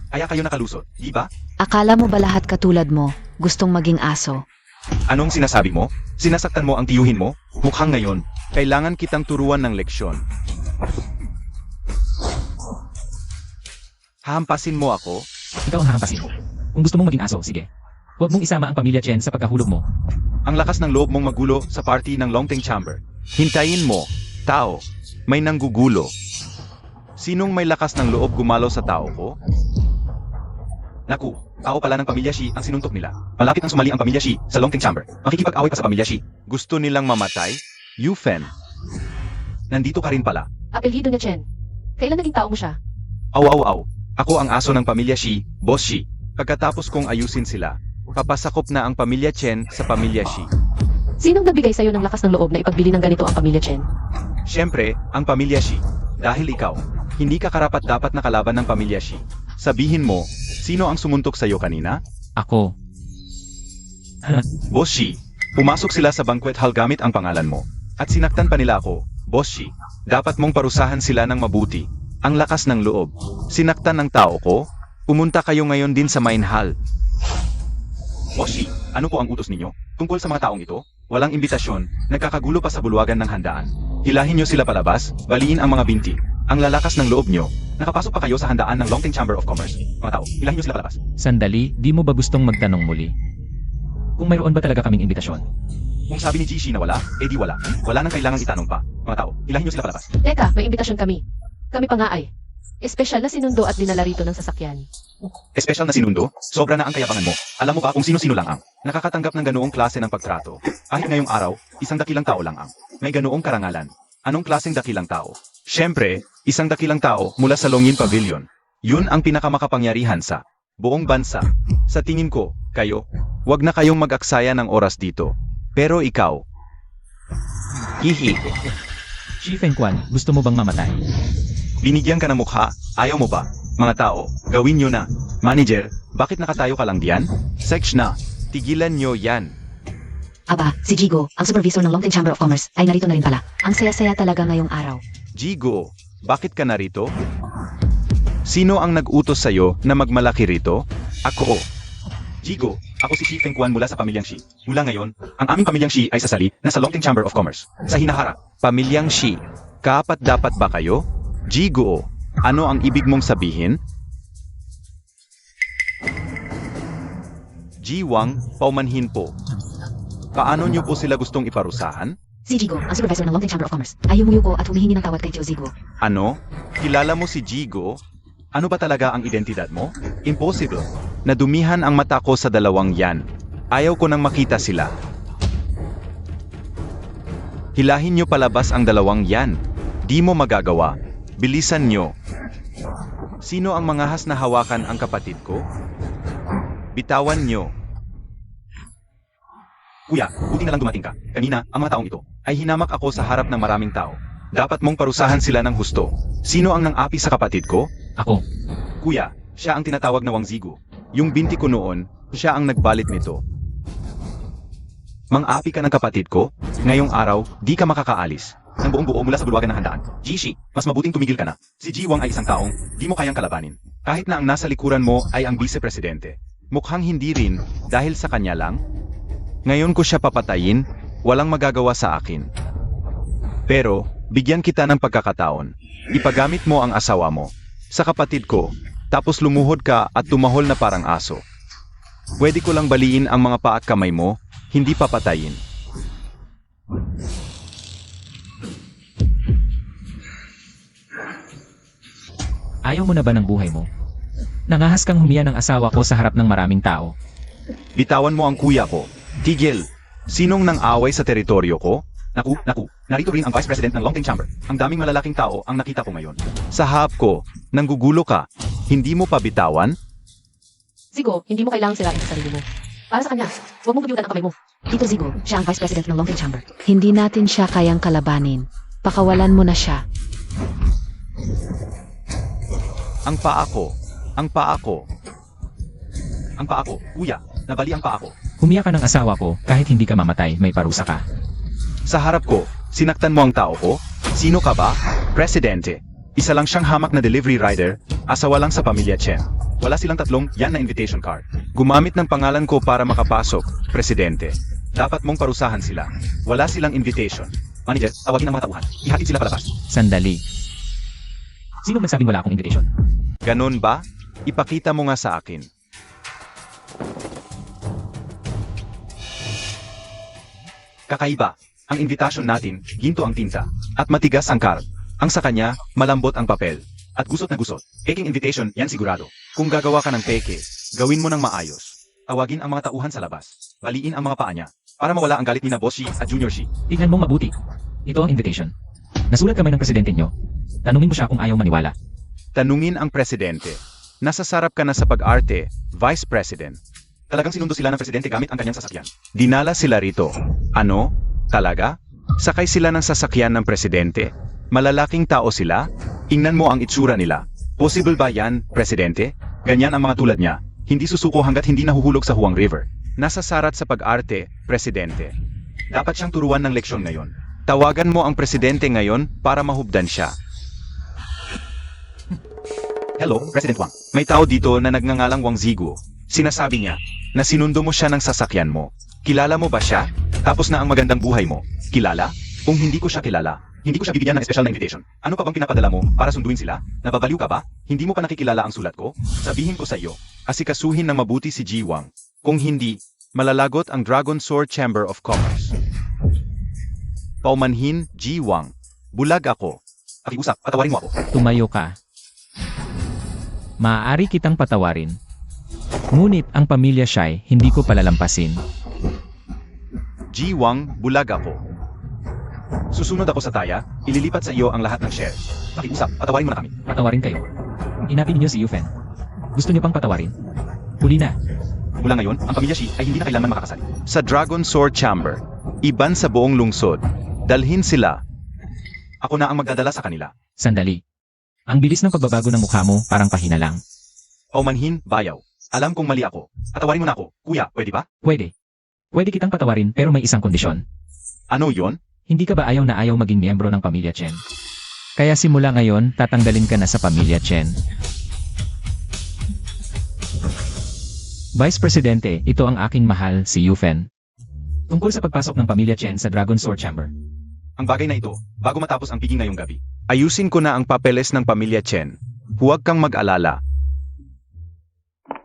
Kaya kayo nakalusot, di ba? Akala mo ba lahat katulad mo, gustong maging aso? Anong sinasabi mo? Sinasaktan mo ang tiyuhin mo? Mukhang ngayon, kailangan kitang turuan ng leksyon. Hahampasin mo ako? Ikaw ang hahampasin ko. Kung gusto mong maging aso, sige. Huwag mong isama ang pamilya Chen sa pagkahulog mo. Ang lakas ng loob mong magulo sa party ng Longting Chamber. Hintayin mo, tao. May nanggugulo. Sinong may lakas ng loob gumalaw sa tao ko? Naku, tao pala ng pamilya Shi ang sinuntok nila. Malapit ang sumali ang pamilya Shi sa Longting Chamber. Makikipag-away pa sa pamilya Shi. Gusto nilang mamatay? Yufen. Nandito ka rin pala. Apelyido niya Chen. Kailan naging tao mo siya? Aw. Ako ang aso ng pamilya Shi, Boss Shi. Pagkatapos kong ayusin sila, papasakop na ang pamilya Chen sa pamilya Shi. Sinong nagbigay sa'yo ng lakas ng loob na ipagbili ng ganito ang pamilya Chen? Siyempre, ang pamilya Shi. Dahil ikaw, hindi ka karapat-dapat na kalaban ng pamilya Shi. Sabihin mo, sino ang sumuntok sa'yo kanina? Ako. Boss Shi. Pumasok sila sa banquet hall gamit ang pangalan mo. At sinaktan pa nila ako, Boss Shi. Dapat mong parusahan sila ng mabuti. Ang lakas ng loob. Sinaktan ng tao ko? Pumunta kayo ngayon din sa main hall. Boss Shi, ano po ang utos ninyo? Tungkol sa mga taong ito? Walang imbitasyon, nagkakagulo pa sa bulwagan ng handaan. Hilahin nyo sila palabas, baliin ang mga binti. Ang lalakas ng loob nyo. Nakapasok pa kayo sa handaan ng Longting Chamber of Commerce. Mga tao, hilahin nyo sila palabas. Sandali, di mo ba gustong magtanong muli? Kung mayroon ba talaga kaming imbitasyon? Kung sabi ni Jishi na wala, edi wala. Wala nang kailangang itanong pa. Mga tao, hilahin nyo sila palabas. Teka, may imbitasyon kami. Kami pa nga ay. Espesyal na sinundo at dinala rito ng sasakyan. Espesyal na sinundo, sobra na ang kayabangan mo. Alam mo ba kung sino-sino lang ang nakakatanggap ng ganoong klase ng pagtrato? Kahit ngayong araw, isang dakilang tao lang ang may ganoong karangalan. Anong klaseng dakilang tao? Siyempre, isang dakilang tao mula sa Longyin Pavilion. Yun ang pinakamakapangyarihan sa buong bansa. Sa tingin ko, kayo, wag na kayong mag-aksaya ng oras dito. Pero ikaw, hihi, Shi Fengquan, gusto mo bang mamatay? binigyan ka ng mukha, ayaw mo ba? Mga tao, gawin nyo na. Manager, bakit nakatayo ka lang diyan? Sex na, tigilan nyo yan. Aba, si Jigo, ang supervisor ng Longting Chamber of Commerce, ay narito na rin pala. Ang saya-saya talaga ngayong araw. Jigo, bakit ka narito? Sino ang nag-utos sa'yo na magmalaki rito? Ako. Jigo, ako si Shi Fengquan mula sa pamilyang Shi. Mula ngayon, ang aming pamilyang Shi ay sasali na sa Longting Chamber of Commerce. Sa hinaharap, pamilyang Shi. Kaapat-dapat ba kayo? Jigo, ano ang ibig mong sabihin? Jiwang, paumanhin po. Paano niyo po sila gustong iparusahan? Si Jigo, ang supervisor ng Longting Chamber of Commerce, ay umuyo ko at humihingi ng tawad kay Tio Zigo. Ano? Kilala mo si Jigo? Ano ba talaga ang identidad mo? Impossible. Nadumihan ang mata ko sa dalawang yan. Ayaw ko nang makita sila. Hilahin nyo palabas ang dalawang yan. Di mo magagawa. Bilisan nyo. Sino ang mangahas na hawakan ang kapatid ko? Bitawan nyo. Kuya, buti na lang dumating ka. Kanina, ang mga taong ito ay hinamak ako sa harap ng maraming tao. Dapat mong parusahan sila ng husto. Sino ang nang-api sa kapatid ko? Ako. Kuya, siya ang tinatawag na Wang Zigu. Yung binti ko noon, siya ang nagbalit nito. Mang-api ka ng kapatid ko? Ngayong araw, di ka makakaalis. Ng buong buo mula sa bulwagan ng handaan. Jishi, mas mabuting tumigil ka na. Si Jiwang ay isang taong di mo kayang kalabanin. Kahit na ang nasa likuran mo ay ang vice-presidente. Mukhang hindi rin, dahil sa kanya lang. Ngayon ko siya papatayin, walang magagawa sa akin. Pero, bigyan kita ng pagkakataon. Ipagamit mo ang asawa mo sa kapatid ko, tapos lumuhod ka at tumahol na parang aso. Pwede ko lang baliin ang mga paa at kamay mo, hindi papatayin. Ayaw mo na ba ng buhay mo? Nangahas kang humiya ng asawa ko sa harap ng maraming tao. Bitawan mo ang kuya ko. Tigil. Sinong nang away sa teritoryo ko? Naku, narito rin ang Vice President ng Longting Chamber. Ang daming malalaking tao ang nakita ko ngayon. Sa hap ko, nanggugulo ka. Hindi mo pa bitawan? Zigo, hindi mo kailangang sirain sa sarili mo. Para sa kanya, huwag mong pugyutan ang kamay mo. Tito Zigo, siya ang Vice President ng Longting Chamber. Hindi natin siya kayang kalabanin. Pakawalan mo na siya. Ang paa ko. Ang paa ko. Ang paa ko. Kuya, nabali ang paa ko. Humiya ka ng asawa ko kahit hindi ka mamatay, may parusa ka. Sa harap ko, sinaktan mo ang tao ko? Sino ka ba? Presidente. Isa lang siyang hamak na delivery rider, asawa lang sa pamilya Chen. Wala silang tatlong yan na invitation card. Gumamit ng pangalan ko para makapasok, Presidente. Dapat mong parusahan sila. Wala silang invitation. Manager, tawagin ang mga tauhan. Ihatid sila palabas. Sandali. Sino nagsabing wala akong invitation? Ganon ba? Ipakita mo nga sa akin. Kakaiba. Ang invitation natin, ginto ang tinta, at matigas ang card. Ang sa kanya, malambot ang papel. At gusot na gusot. Peking invitation, yan sigurado. Kung gagawa ka ng peke, gawin mo ng maayos. Tawagin ang mga tauhan sa labas. Baliin ang mga paa niya. Para mawala ang galit ni na Boss Shi at Junior Shi. Tignan mong mabuti. Ito ang invitation. Nasulat kamay ng presidente nyo. Tanungin mo siya kung ayaw maniwala. Tanungin ang presidente. Nasa sarap ka na sa pag-arte, Vice President. Talagang sinundo sila ng presidente gamit ang kanyang sasakyan. Dinala sila rito. Ano? Talaga? Sakay sila ng sasakyan ng presidente? Malalaking tao sila? Ingnan mo ang itsura nila. Possible ba yan, presidente? Ganyan ang mga tulad niya. Hindi susuko hanggat hindi nahuhulog sa Huang River. Nasa sarat sa pag-arte, presidente. Dapat siyang turuan ng leksyon ngayon. Tawagan mo ang presidente ngayon para mahubdan siya. Hello, President Wang. May tao dito na nagngangalang Wang Zigu. Sinasabi niya na sinundo mo siya ng sasakyan mo. Kilala mo ba siya? Tapos na ang magandang buhay mo. Kilala? Kung hindi ko siya kilala, hindi ko siya bibigyan ng special na invitation. Ano pa bang pinapadala mo para sunduin sila? Nababaliw ka ba? Hindi mo pa nakikilala ang sulat ko? Sabihin ko sa iyo, asikasuhin ng mabuti si Ji Wang. Kung hindi, malalagot ang Dragon Sword Chamber of Commerce. Paumanhin, Ji Wang. Bulag ako. Pakiusap, patawarin mo ako. Tumayo ka. Maaari kitang patawarin. Ngunit ang pamilya Shai hindi ko palalampasin. Ji Wang, bulag ako. Susunod ako sa taya, ililipat sa iyo ang lahat ng shares. Pakiusap, patawarin mo na kami. Patawarin kayo. Inapin niyo si Yufen. Gusto niyo pang patawarin? Huli na. Mula ngayon, ang pamilya Shi ay hindi na kailanman makakasal. Sa Dragon Sword Chamber, iban sa buong lungsod. Dalhin sila. Ako na ang magdadala sa kanila. Sandali. Ang bilis ng pagbabago ng mukha mo parang pahina lang. Paumanhin, bayaw. Alam kong mali ako. Patawarin mo na ako. Kuya, pwede ba? Pwede. Pwede kitang patawarin pero may isang kondisyon. Ano yon? Hindi ka ba ayaw na ayaw maging miyembro ng pamilya Chen? Kaya simula ngayon, tatanggalin ka na sa pamilya Chen. Vice Presidente, ito ang aking mahal, si Yufen. Tungkol sa pagpasok ng pamilya Chen sa Dragon Sword Chamber. Ang bagay na ito, bago matapos ang piging ngayong gabi. Ayusin ko na ang papeles ng pamilya Chen. Huwag kang mag-alala.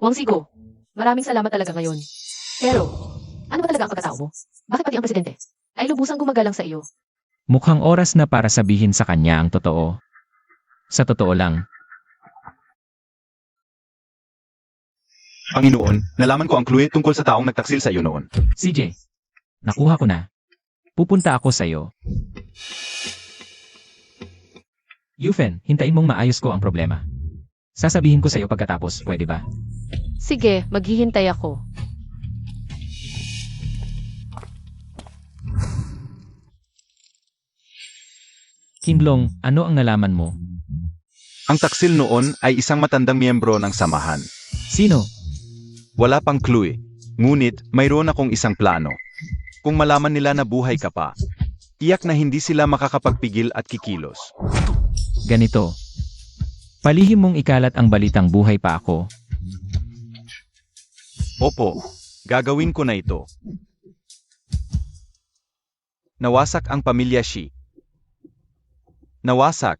Wang Zigo, maraming salamat talaga ngayon. Pero, ano ba talaga ang pagkatao mo? Bakit pati ang presidente ay lubusang gumagalang sa iyo? Mukhang oras na para sabihin sa kanya ang totoo. Sa totoo lang, Panginoon, nalaman ko ang clue tungkol sa taong nagtaksil sa iyo noon. CJ, nakuha ko na. Pupunta ako sa iyo. Yufen, hintayin mong maayos ko ang problema. Sasabihin ko sa iyo pagkatapos, pwede ba? Sige, maghihintay ako. Kinlong, ano ang nalaman mo? Ang taksil noon ay isang matandang miyembro ng samahan. Sino? Wala pang clue. Ngunit, mayroon akong isang plano. Kung malaman nila na buhay ka pa, tiyak na hindi sila makakapagpigil at kikilos. Ganito. Palihim mong ikalat ang balitang buhay pa ako. Opo, gagawin ko na ito. Nawasak ang pamilya Shi. Nawasak.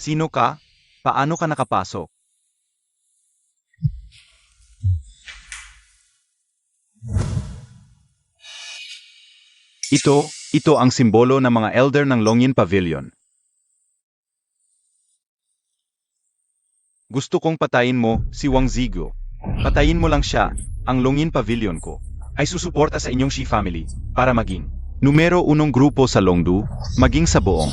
Sino ka? Paano ka nakapasok? Ito ang simbolo ng mga elder ng Longyin Pavilion. Gusto kong patayin mo si Wang Zigu. Patayin mo lang siya. ang Longyin Pavilion ko, ay susuporta sa inyong Shi family para maging numero 1 grupo sa Longdu, maging sa buong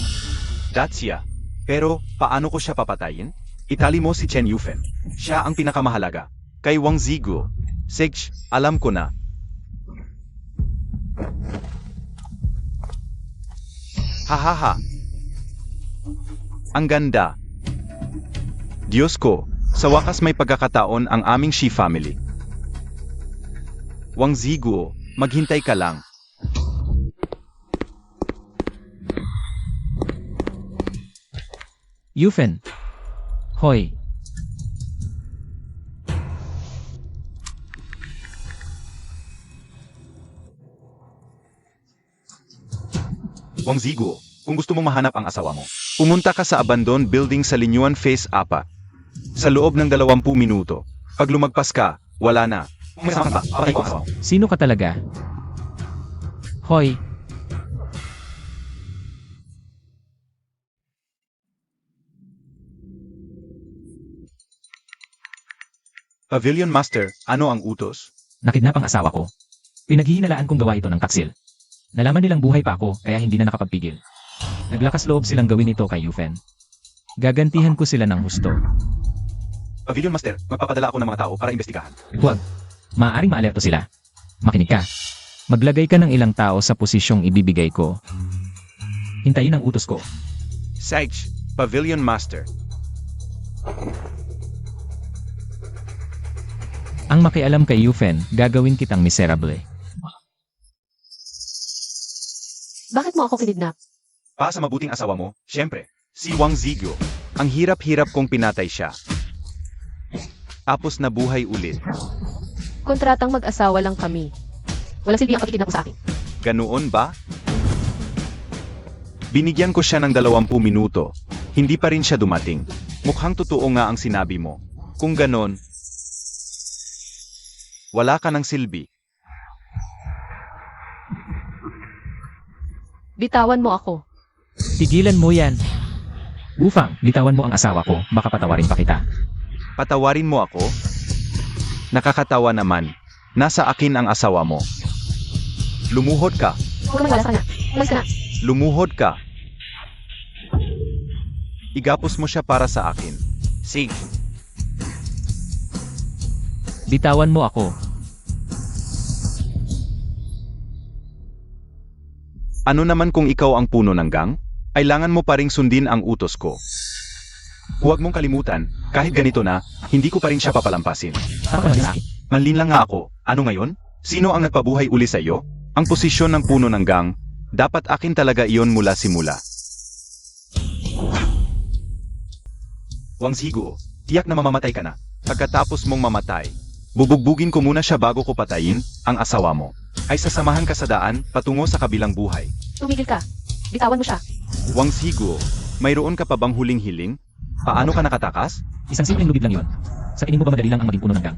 Dacia. Pero, paano ko siya papatayin? Itali mo si Chen Yufen. Siya ang pinakamahalaga. Kay Wang Zigu. Sige, alam ko na. Hahaha. Ang ganda. Diyos ko, sa wakas may pagkakataon ang aming Shi family. Wang Zigu, maghintay ka lang. Yufen. Hoy. Wang Zigu, kung gusto mong mahanap ang asawa mo, pumunta ka sa abandoned building sa Linyuan Phase 4. Sa loob ng 20 minuto. Pag lumagpas ka, wala na. Kung may kasama ka, papatay ko ang asawa mo. Sino ka talaga? Hoy. Pavilion Master, ano ang utos? Nakidnap ang asawa ko. Pinaghihinalaan kong gawa ito ng taksil. Nalaman nilang buhay pa ako kaya hindi na nakapagpigil. Naglakas loob silang gawin ito kay Yufen. Gagantihan ko sila ng husto. Pavilion Master, magpapadala ako ng mga tao para imbestigahan. Huwag. Maaaring maalerto sila. Makinig ka. Maglagay ka ng ilang tao sa posisyong ibibigay ko. Hintayin ang utos ko. Sage, Pavilion Master. Ang makialam kay Yufen, gagawin kitang miserable. Bakit mo ako kinidnap? Para sa mabuting asawa mo, syempre, si Wang Zigu. Ang hirap-hirap kong pinatay siya. Tapos nabuhay ulit. Kontratang mag-asawa lang kami. Walang silbi ang pagkikidnap mo sa akin. Ganoon ba? Binigyan ko siya ng 20 minuto. Hindi pa rin siya dumating. Mukhang totoo nga ang sinabi mo. Kung ganon, wala ka ng silbi. Bitawan mo ako. Tigilan mo yan. Bufang, bitawan mo ang asawa ko, baka patawarin pa kita. Patawarin mo ako? Nakakatawa naman. Nasa akin ang asawa mo. Lumuhod ka. Huwag ka maniwala sa kanya. Umalis ka na. Lumuhod ka. Igapos mo siya para sa akin. Sige. Bitawan mo ako. Ano naman kung ikaw ang puno ng gang? Kailangan mo pa ring sundin ang utos ko. Huwag mong kalimutan, kahit ganito na, hindi ko pa rin siya papalampasin. Tama ka na sa akin. Manlin lang nga ako. Ano ngayon? Sino ang nagpabuhay uli sa iyo? Ang posisyon ng puno ng gang, dapat akin talaga iyon mula simula. Wang Zigu, tiyak na mamamatay ka na. Pagkatapos mong mamatay, bubugbugin ko muna siya bago ko patayin ang asawa mo. Ay sasamahan ka sa daan patungo sa kabilang buhay. Tumigil ka. Bitawan mo siya. Wang Zigu, mayroon ka pa bang huling hiling? Paano ka nakatakas? Isang simpleng lubid lang yon. Sa tingin mo ba madali lang ang maging puno ng gang?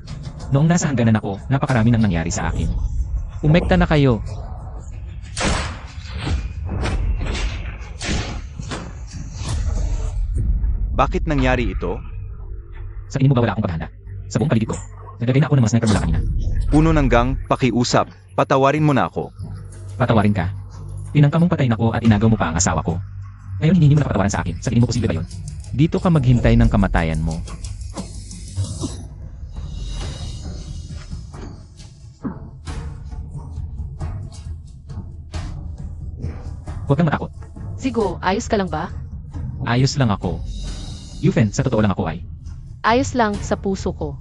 Noong nasa hangganan ako, napakarami nang nangyari sa akin. Umekta na kayo. Bakit nangyari ito? Sa tingin mo ba wala akong paghahanda? Sa buong paligid ko. Naglagay na ako ng mga sniper mula kanina. Puno ng gang, pakiusap. Patawarin mo na ako. Patawarin ka. Tinangka mong patayin ako at inagaw mo pa ang asawa ko. Ngayon hindi mo na patawaran sa akin. Sa tingin mo posible ba yun? Dito ka maghintay ng kamatayan mo. Huwag kang matakot. Zigo, ayos ka lang ba? Ayos lang ako. Yufen, sa totoo lang ako ay. Ayos lang sa puso ko.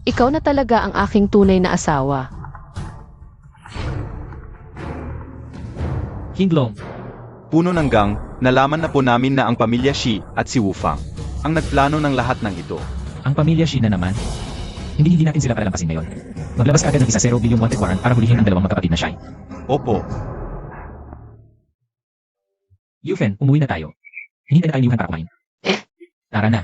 Ikaw na talaga ang aking tunay na asawa. Hinglong, Puno ng gang, nalaman na po namin na ang pamilya Shi at si Wufang ang nagplano ng lahat ng ito. ang pamilya Shi na naman. Hindi natin sila palalampasin ngayon. Maglabas ka agad ng isa 0 bilyong wanted warrant para hulihin ang dalawang magkapatid na Shai. Opo, Yufen, umuwi na tayo. Hinihintay na tayo ni Yuhan para kumain. Tara na.